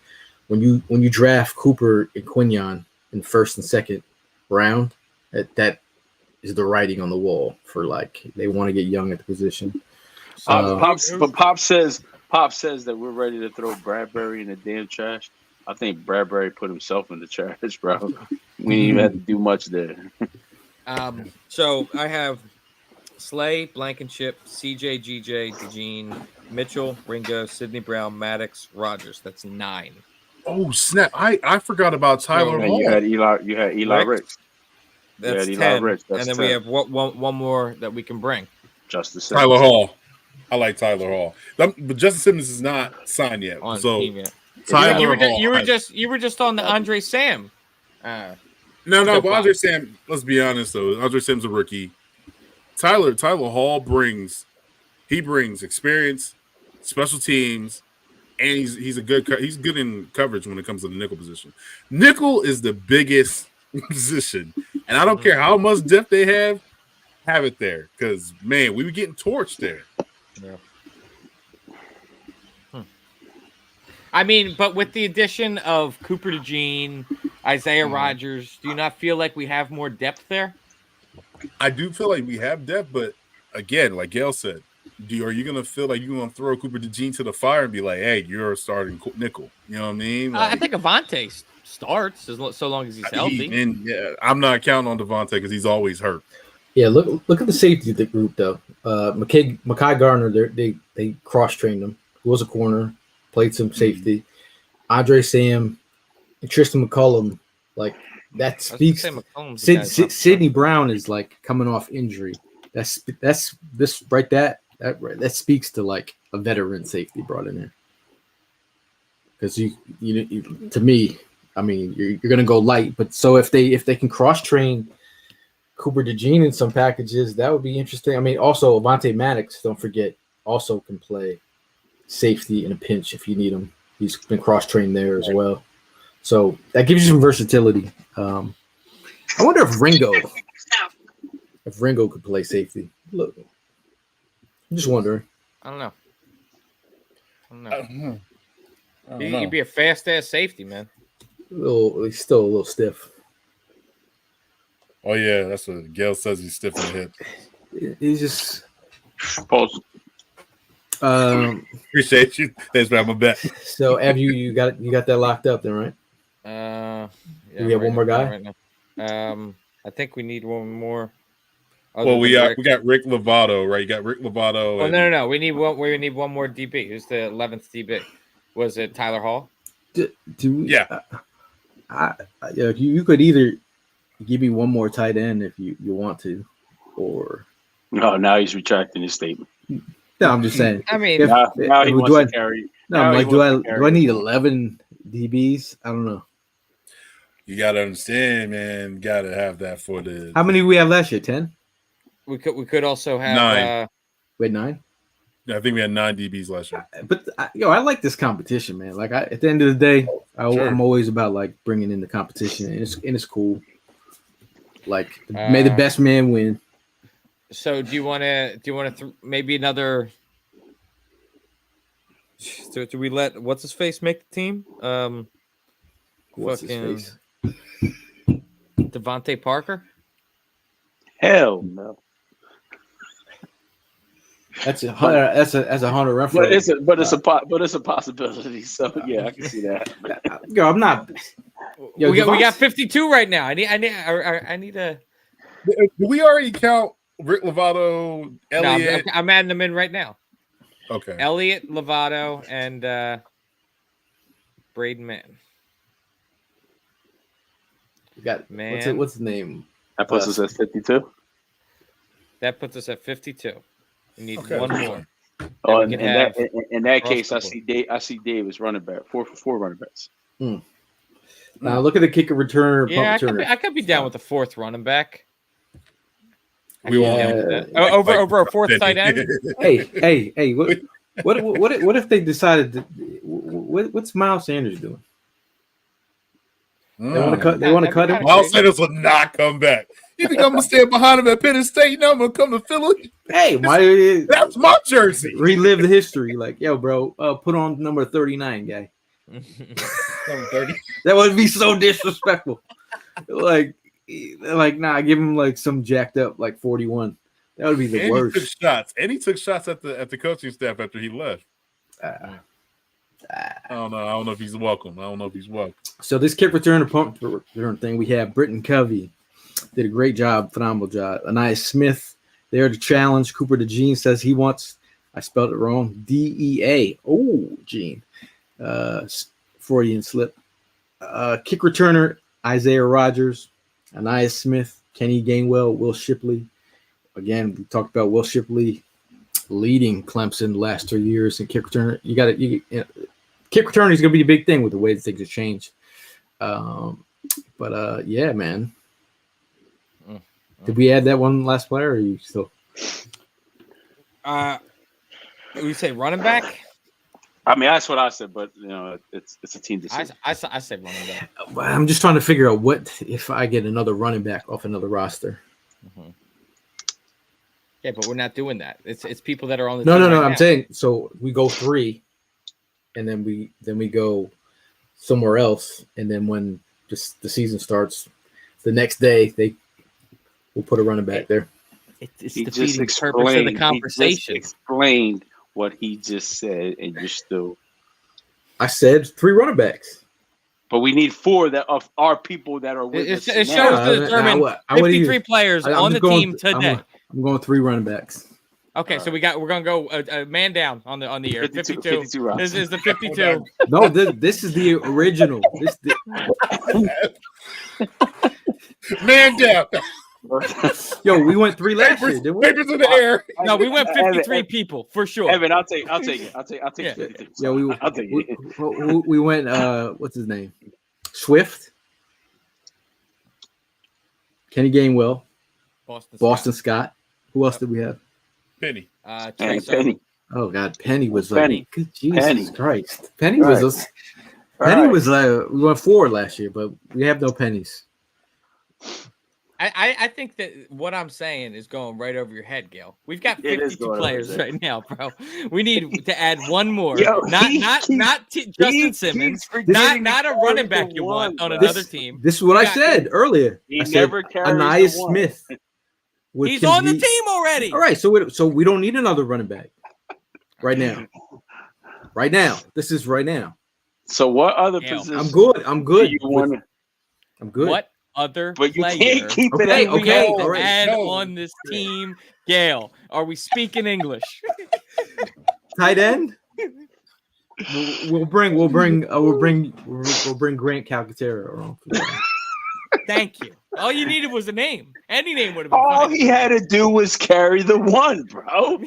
when you draft Cooper and Quinyon in first and second round, that is the writing on the wall for like they want to get young at the position. Pop says that we're ready to throw Bradbury in the damn trash. I think Bradbury put himself in the trash, bro. We didn't even have to do much there. So I have Slay, Blankenship, CJ, GJ, DeJean, Mitchell, Ringo, Sidney Brown, Maddox, Rogers. That's 9. Oh snap! I forgot about Tyler Hall. You had Eli Ricks. That's Eli 10. Ricks, that's and then 10. we have one more that we can bring. Justin Simmons. Tyler Hall. I like Tyler Hall, but Justin Simmons is not signed yet. On So team yet. Tyler Hall. You were just on the Andre Sam. No, but Andre Sam. Let's be honest though. Andre Sam's a rookie. Tyler Hall brings experience, special teams, and he's good in coverage when it comes to the nickel position. Nickel is the biggest position, and I don't care how much depth they have it there because man, we were getting torched there. Yeah. I mean, but with the addition of Cooper DeJean, Isaiah Rogers, do you not feel like we have more depth there? I do feel like we have depth, but again, like Gail said, are you gonna feel like you're gonna throw Cooper DeJean to the fire and be like, "Hey, you're a starting nickel"? You know what I mean? Like, I think Avante starts so long as he's healthy. I'm not counting on Devontae because he's always hurt. Yeah, look at the safety of the group though. Mekhi Garner, they cross trained him. He was a corner, played some safety. Andre Sam, and Tristan McCullum, like that speaks. Sidney Brown is like coming off injury. That's this right. That speaks to like a veteran safety brought in there. Because you to me, I mean, you're gonna go light, but so if they can cross train Cooper DeJean in some packages, that would be interesting. I mean, also Avante Maddox, don't forget, also can play safety in a pinch if you need him. He's been cross-trained there as well. So that gives you some versatility. I wonder if Ringo could play safety. Look, I'm just wondering. I don't know. He'd be a fast-ass safety, man. He's still a little stiff. Oh yeah, that's what Gail says. He's stiff in the hip. He's just. Pause. Appreciate you. Thanks, man. My bet. So, Ev, you got that locked up then, right? Yeah, we have one more guy. Right now. I think we need one more. Well, we got Rick Lovato, right? You got Rick Lovato. Oh no. We need one more DB. Who's the 11th DB? Was it Tyler Hall? Yeah. You could either give me one more tight end if you want to, or no. Now he's retracting his statement. No, I'm just saying. I mean, now he wants to carry. No, I'm like, do I need 11 DBs? I don't know. You gotta understand, man. You gotta have that for the. How many we have last year? 10. We could also have 9. Wait, 9. Yeah, I think we had 9 DBs last year. But I like this competition, man. Like at the end of the day, I'm always about like bringing in the competition, and it's cool. Like may the best man win. So do you want to maybe another? So do we let what's his face make the team? What's his face? Devontae Parker? Hell no. That's a Hunter reference. But it's a possibility. So yeah, I can see that. Yo, I'm not. Yo, we got 52 right now. I need a. Do we already count Rick Lovato, Elliott? No, I'm adding them in right now. Okay. Elliott, Lovato, and Braden Mann. We got what's his name? That puts us at 52. That puts us at 52. We need one more. Oh, in that case, I see Davis running back. Four running backs. Now look at the kicker returner. Yeah, punt returner. I could be down with the fourth running back. We won't. Over a fourth tight end. Hey! What if they decided? What's Miles Sanders doing? They want to cut. They want to cut him. Miles Sanders will not come back. You think I'm gonna stand behind him at Penn State? Now I'm gonna come to Philly. Hey, that's my jersey. Relive the history. Like, yo, bro, put on number 39, guy. Number 30. That would be so disrespectful. Like, nah, give him like some jacked up like 41. That would be the worst. He took shots. And he took shots at the coaching staff after he left. I don't know. I don't know if he's welcome. So this kick return and punt return thing, we have Britton Covey. Did a great job, phenomenal job. Anais Smith there to challenge. Cooper DeJean says he wants, I spelled it wrong, DEA. Oh, Gene. Freudian slip. Kick returner, Isaiah Rogers, Anais Smith, Kenny Gainwell, Will Shipley. Again, we talked about Will Shipley leading Clemson the last 3 years in kick returner. Kick returner is going to be a big thing with the way that things have changed. Yeah, man. Did we add that one last player, or are you still? We say running back. I mean, that's what I said, but it's a team decision. I say running back. I'm just trying to figure out what if I get another running back off another roster. Mm-hmm. Yeah, but we're not doing that. It's people that are on the no. team right I'm now. saying so we go 3, and then we go somewhere else, and then when just the season starts, the next day we'll put a running back there. It's defeating the purpose of the conversation. He just explained what he just said, and you're still. I said 3 running backs. But we need 4 that of our people that are with us. It shows to determine 53 players on the team today. I'm going 3 running backs. Okay, so we're gonna go a man down on the year. 52. This is the 52. No, this is the original. Man down. Yo, we went 3 last year, didn't we? Papers in the air. No, we went 53 people for sure. Evan, I'll take it. I'll take Yeah. 52. Yeah, I'll take it. we went. What's his name? Swift, Kenny Gainwell, Boston Scott. Who else did we have? Penny. Penny. Oh God, Penny was Penny. like, Jesus Penny. Christ. Penny was us. Penny was like, we went 4 last year, but we have no pennies. I think that what I'm saying is going right over your head, Gail. We've got 52 players right now, bro. We need to add one more. Yo, not Justin Simmons, not a running back you want on another team. This is what I said earlier. He I said never carries Anais the one. Smith. He's on the team already. All right, so we don't need another running back right now. Right now, this is right now. So what other Gail. position? I'm good. Do you want? I'm good. What other But you player can't keep it. Okay, at okay, no. all right. add on this team, Gail? Are we speaking English? Tight end. We'll bring Grant Calcaterra around. Thank you. All you needed was a name. Any name would have been All fine. he had to do was carry the one, bro.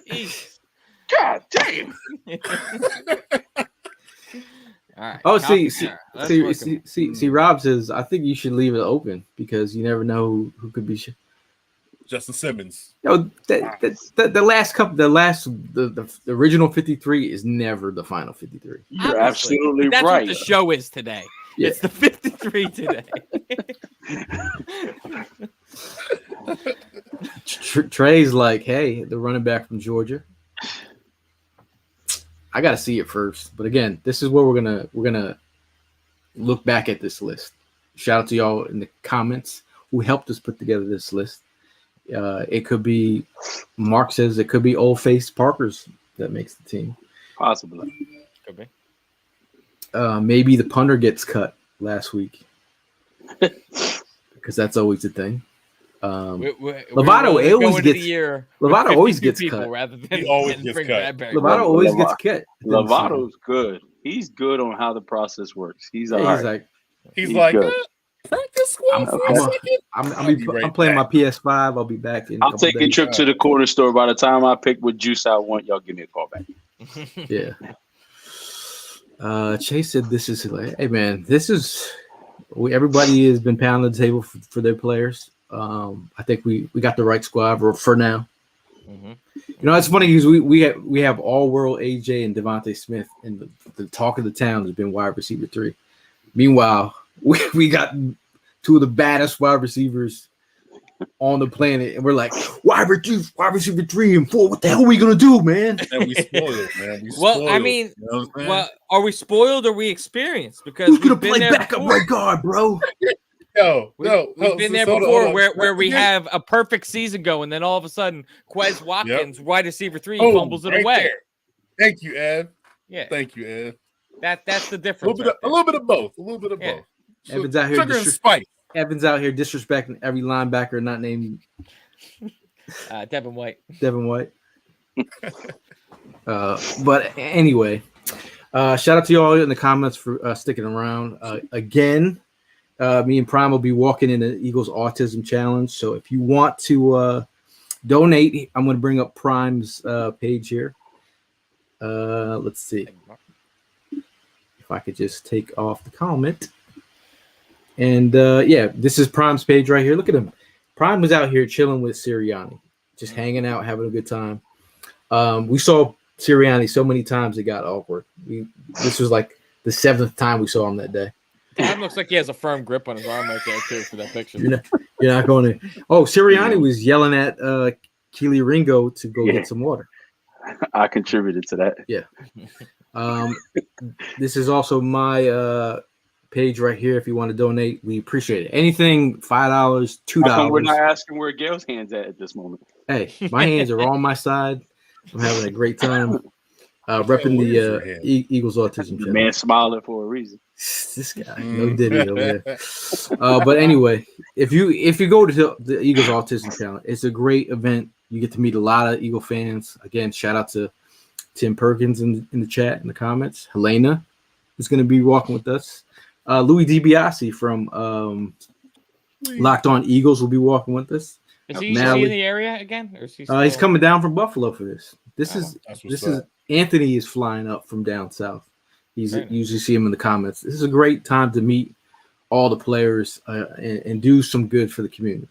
Jeez. God damn. All right. Oh, Calcaterra. see. Rob says I think you should leave it open because you never know who could be. Justin Simmons. The original 53 is never the final 53. You're absolutely That's right. what the show is today. Yeah. It's the 53 today. Trey's like, hey, the running back from Georgia. I gotta see it first, but again, this is where we're gonna look back at this list. Shout out to y'all in the comments who helped us put together this list. It could be Mark says it could be old face Parker's that makes the team. Possibly. Could be. Maybe the punter gets cut last week because that's always a thing. Lovato always gets cut. Rather than He always gets cut. Lovato always gets cut. Lovato's good. He's good on how the process works. He's all right. He's like good. practice squad. I'm playing my PS5. I'll be back in. I'll take a trip to the corner store. By the time I pick what juice I want, y'all give me a call back. Yeah. Chase said this is like, hey man, this is everybody has been pounding the table for their players. I think we got the right squad for now. Mm-hmm. You know, it's funny because we have all world AJ and Devontae Smith, and the talk of the town has been wide receiver 3. Meanwhile, we got two of the baddest wide receivers on the planet, and we're like wide receiver 3 and 4. What the hell are we gonna do, man? And we spoiled, man. We Well, spoiled, I mean, you know what I'm saying? well, are we spoiled or we experienced? Because Who's gonna we've been play there backup before. right guard, bro? We've been there hold before on. where we Again? have a perfect season going, then all of a sudden Quez Watkins, wide receiver 3, Oh, fumbles it right away. there. Thank you, Ev. Yeah, Thank you, Ev. that's the A difference. little bit of both. Yeah. So, Evans out here sugar and spice. Evans out here disrespecting every linebacker not named Devin White. Devin White. But anyway, shout out to you all in the comments for sticking around. Again, me and Prime will be walking in the Eagles Autism Challenge. So if you want to donate, I'm going to bring up Prime's page here. Let's see if I could just take off the comment. And yeah, this is Prime's page right here. Look at him. Prime was out here chilling with Sirianni, just hanging out, having a good time. We saw Sirianni so many times it got awkward. This was like the 7th time we saw him that day. Prime looks like he has a firm grip on his arm right there too for that picture. You're not going to. Oh, Sirianni was yelling at Keely Ringo to go get some water. I contributed to that. Yeah. This is also my page right here. If you want to donate, we appreciate it. Anything $5, $2. How come we're not asking where Gail's hands at this moment? Hey, my hands are on my side. I'm having a great time repping the Eagles Autism The Channel. man smiling for a reason. This guy, no Diddy over there. But anyway, if you go to the Eagles Autism Channel, it's a great event. You get to meet a lot of Eagle fans. Again, shout out to Tim Perkins in the chat, in the comments. Helena is going to be walking with us. Louis DiBiase from Locked On Eagles will be walking with us. Is he usually in the area again? Or is he he's coming down from Buffalo for this. This is Anthony is flying up from down south. Usually see him in the comments. This is a great time to meet all the players and do some good for the community.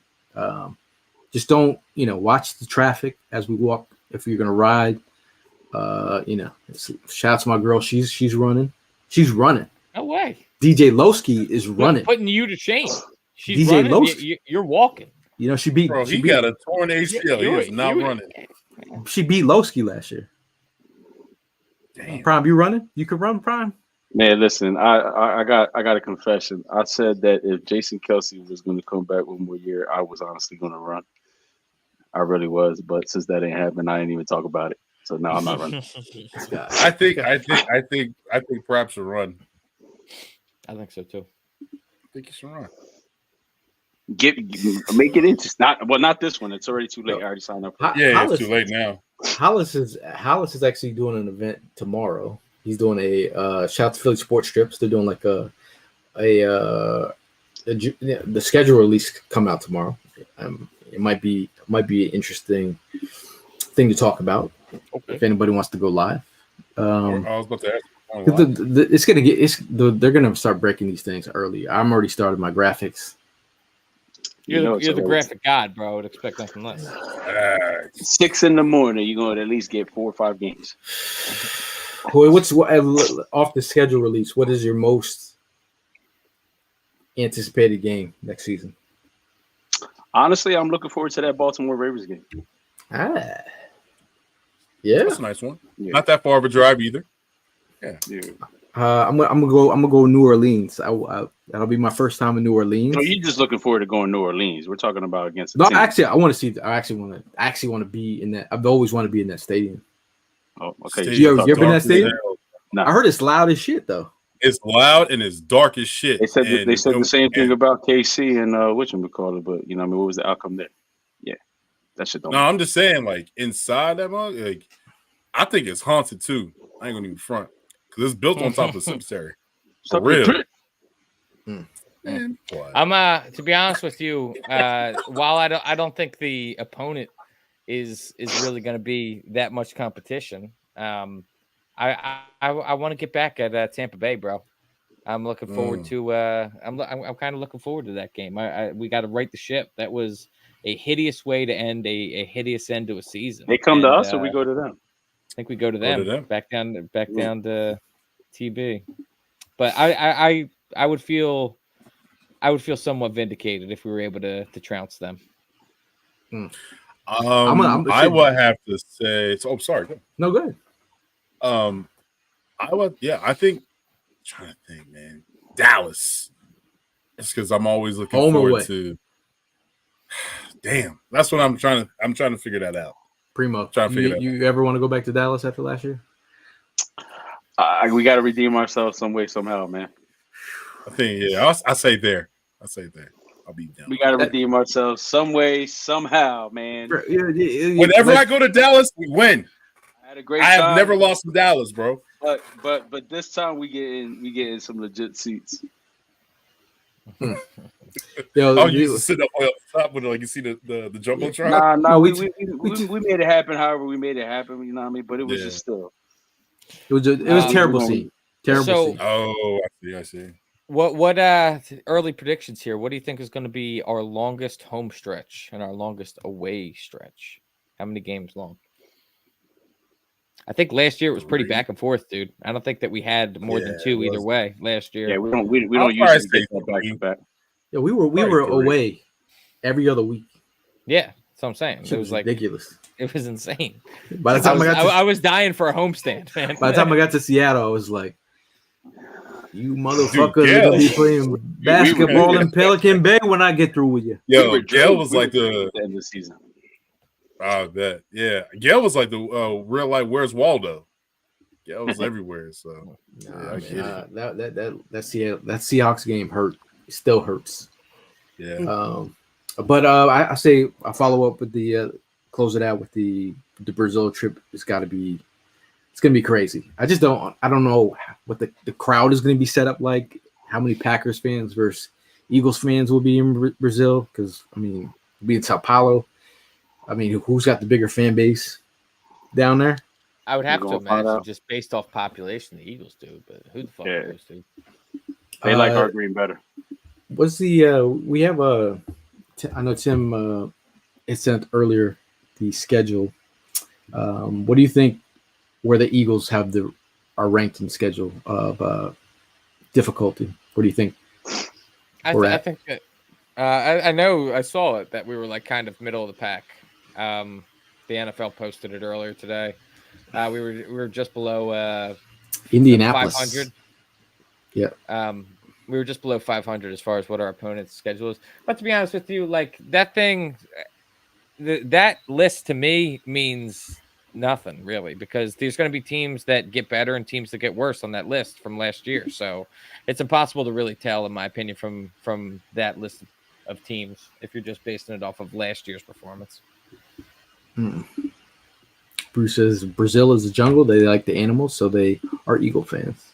Just don't, watch the traffic as we walk. If you're gonna ride, shout out to my girl. She's running. She's running. No way. DJ Lowski is running. Putting you to shame. She's DJ running. Lowski. You're walking. She beat. Bro, he got a torn ACL. He is not running. She beat Lowski last year. Damn. Prime, you running? You could run, Prime. Man, listen, I got a confession. I said that if Jason Kelce was going to come back one more year, I was honestly going to run. I really was, but since that ain't happened, I didn't even talk about it. So no, I'm not running. I think perhaps a run. I think so too. I think you should run. Make it interesting. Not this one. It's already too late. I already signed up. It's too late now. Hollis is actually doing an event tomorrow. He's doing a shout out to Philly Sports Strips. They're doing like the schedule release come out tomorrow. It might be an interesting thing to talk about if anybody wants to go live. I was about to ask. They're gonna start breaking these things early. I'm already started my graphics. You're the graphic god, bro. I would expect nothing less. 6 in the morning, you're going to at least get 4 or 5 games. What's off the schedule release? What is your most anticipated game next season? Honestly, I'm looking forward to that Baltimore Ravens game. Yeah, that's a nice one. Yeah. Not that far of a drive either. Yeah. I'm gonna go New Orleans. That'll be my first time in New Orleans. So you're just looking forward to going to New Orleans. We're talking about against. No, actually, I want to see. I actually want to be in that. I've always wanted to be in that stadium. Oh, okay. You ever been in that stadium? No. I heard it's loud as shit though. It's loud and it's dark as shit. They said the same thing about KC and whatchamacallit, but what was the outcome there? Yeah, that shit don't. No, I'm just saying, like inside that mug, like I think it's haunted too. I ain't gonna even front because it's built on top of the cemetery. For real. Man, I'm to be honest with you, while I don't think the opponent is really going to be that much competition. I want to get back at Tampa Bay, bro. I'm looking forward to. I'm kind of looking forward to that game. We got to right the ship. That was a hideous way to end a hideous end to a season. They come to us or we go to them? I think we go to Go to them. them. Back down to TB. But I would feel somewhat vindicated if we were able to trounce them. I would have to say. So, sorry. No, go ahead. I would. Yeah, I think. Trying to think, man. Dallas. It's because I'm always looking forward to. Damn, that's what I'm trying to figure that out. Primo, You you ever want to go back to Dallas after last year? We got to redeem ourselves some way, somehow, man. I think, yeah, I say there. I'll be down. We got to redeem ourselves some way, somehow, man. Whenever I go to Dallas, we win. I had a great I have time, never lost to Dallas, bro. But this time we get in some legit seats. Yo, you used to sit up on top with like you see the jumbotron. Nah, we made it happen. However, we made it happen. You know what I mean? But it was just still. It was terrible scene. Terrible scene. Oh, I see. What early predictions here? What do you think is going to be our longest home stretch and our longest away stretch? How many games long? I think last year it was pretty back and forth, dude. I don't think that we had more than two either way last year. Yeah, we don't usually get that back to back. Yeah, we were away every other week. Yeah, that's what I'm saying. It was like ridiculous. It was insane. By the time I was dying for a homestand, man. By the time I got to Seattle, I was like, "You motherfuckers are gonna be playing basketball in Pelican Bay when I get through with you." Yo, Gail was like the end of the season. Oh, that yeah. Gail was like the real life. Where's Waldo? Gail was everywhere. So that Seahawks game hurt. It still hurts. Yeah. But I say I follow up with the close it out with the Brazil trip. It's gonna be crazy. I don't know what the crowd is gonna be set up like. How many Packers fans versus Eagles fans will be in Brazil? Because I mean, it'll be in Sao Paulo. I mean, who's got the bigger fan base down there? I would have to imagine just based off population, the Eagles do. But who the fuck knows, dude? They like our green better. What's the we have I know Tim had sent earlier the schedule. What do you think where the Eagles have are ranked in schedule of difficulty? What do you think? I think that I know I saw it that we were like kind of middle of the pack. The NFL posted it earlier today. We were just below Indianapolis 500. Yeah. We were just below 500 as far as what our opponent's schedule is. But to be honest with you, like that thing, that list to me means nothing really, because there's going to be teams that get better and teams that get worse on that list from last year. So it's impossible to really tell, in my opinion, from that list of teams if you're just basing it off of last year's performance. Bruce says Brazil is the jungle. They like the animals, so they are Eagle fans.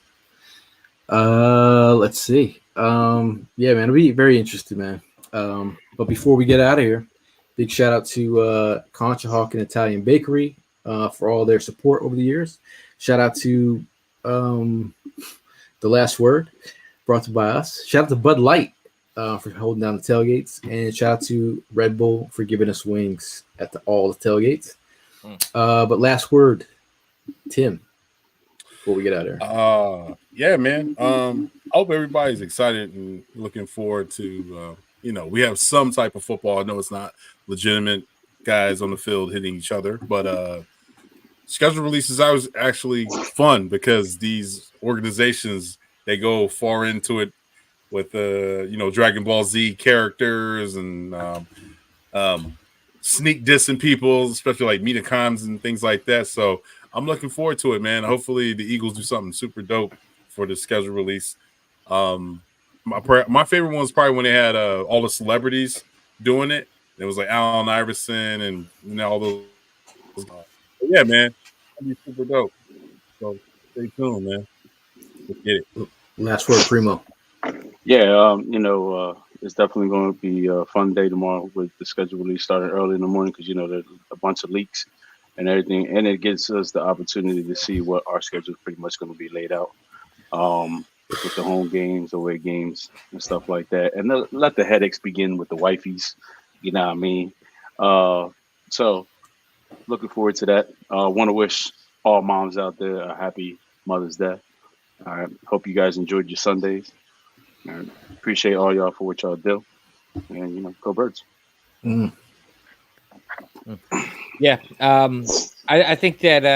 Let's see. Yeah, man, it'll be very interesting, man. But before we get out of here, big shout out to Concha Hawk and Italian Bakery for all their support over the years. Shout out to The Last Word, brought to you by us. Shout out to Bud Light for holding down the tailgates, and shout out to Red Bull for giving us wings at all the tailgates. But last word, Tim, before we get out of here. Yeah, man. I hope everybody's excited and looking forward to we have some type of football. I know it's not legitimate guys on the field hitting each other, but schedule releases was actually fun because these organizations, they go far into it with Dragon Ball Z characters and sneak dissing people, especially like Metacons and things like that. So I'm looking forward to it, man. Hopefully the Eagles do something super dope for the schedule release. My favorite one was probably when they had all the celebrities doing it. It was like Allen Iverson and all those. Yeah, man, that'd be super dope. So stay tuned, man. Let's get it. Last word, Primo. Yeah, it's definitely going to be a fun day tomorrow with the schedule release starting early in the morning because there's a bunch of leaks and everything, and it gives us the opportunity to see what our schedule is pretty much going to be laid out. With the home games, away games, and stuff like that, and let the headaches begin with the wifeys. You know what I mean? So looking forward to that. Want to wish all moms out there a happy Mother's Day. All right. Hope you guys enjoyed your Sundays. All right. Appreciate all y'all for what y'all do, and go Birds. Mm. Yeah, I think that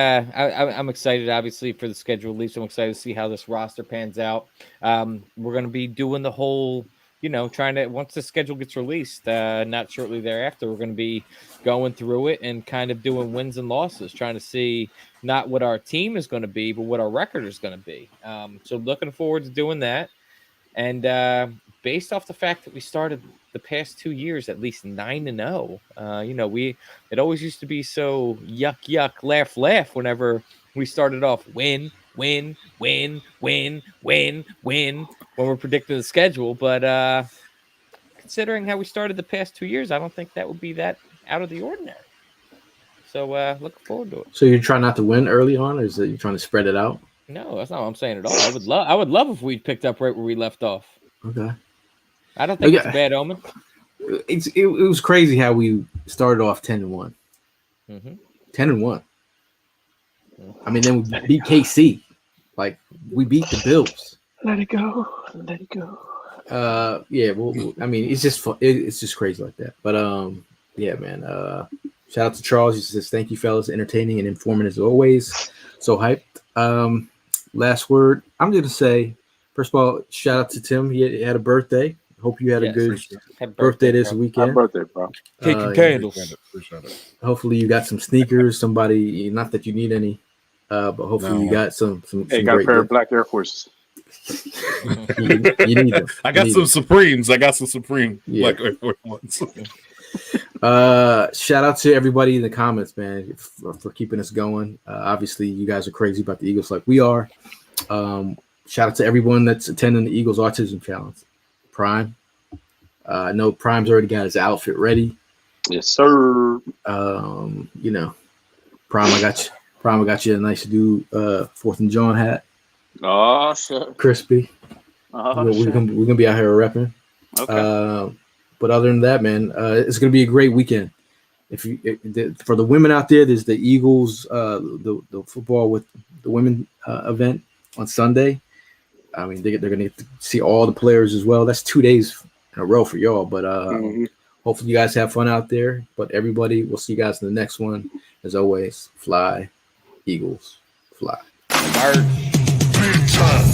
I'm excited, obviously, for the schedule release. I'm excited to see how this roster pans out. We're going to be doing the whole, trying to, once the schedule gets released, not shortly thereafter, we're going to be going through it and kind of doing wins and losses, trying to see not what our team is going to be, but what our record is going to be. So looking forward to doing that. And based off the fact that we started the past 2 years at least 9-0, it always used to be so yuck, laugh whenever we started off win when we're predicting the schedule. But considering how we started the past 2 years, I don't think that would be that out of the ordinary. So looking forward to it. So you're trying not to win early on, or is it you're trying to spread it out? No, that's not what I'm saying at all. I would love if we picked up right where we left off. Okay. I don't think it's a bad omen. It was crazy how we started off 10-1. 10-1. I mean, then we beat KC. Like, we beat the Bills. Let it go. Yeah. Well, I mean, it's just fun. It's just crazy like that. But yeah, man. Shout out to Charles. He says, "Thank you, fellas. Entertaining and informative as always. So hyped." Last word. I'm going to say, first of all, shout out to Tim. He had a birthday. Hope you had a good birthday this weekend. Happy birthday, bro. Cake and candles. Appreciate it. Hopefully you got some sneakers. Somebody, not that you need any, but hopefully you got some Hey, got a pair of black Air Forces. you need them. I got some Supremes. I got some Supreme black Air Force ones. Shout out to everybody in the comments, man, for keeping us going. Obviously, you guys are crazy about the Eagles like we are. Shout out to everyone that's attending the Eagles Autism Challenge. Prime. I know Prime's already got his outfit ready. Yes, sir. Prime, I got you. Prime, I got you a nice new 4th and Jawn hat. Oh, shit. Crispy. We're gonna be out here repping. Okay. But other than that, man, it's gonna be a great weekend. For the women out there, there's the Eagles, the football with the women event on Sunday. I mean, they're gonna get to see all the players as well. That's 2 days in a row for y'all. But hopefully you guys have fun out there. But everybody, we'll see you guys in the next one. As always, fly, Eagles, fly. Bird. Big time.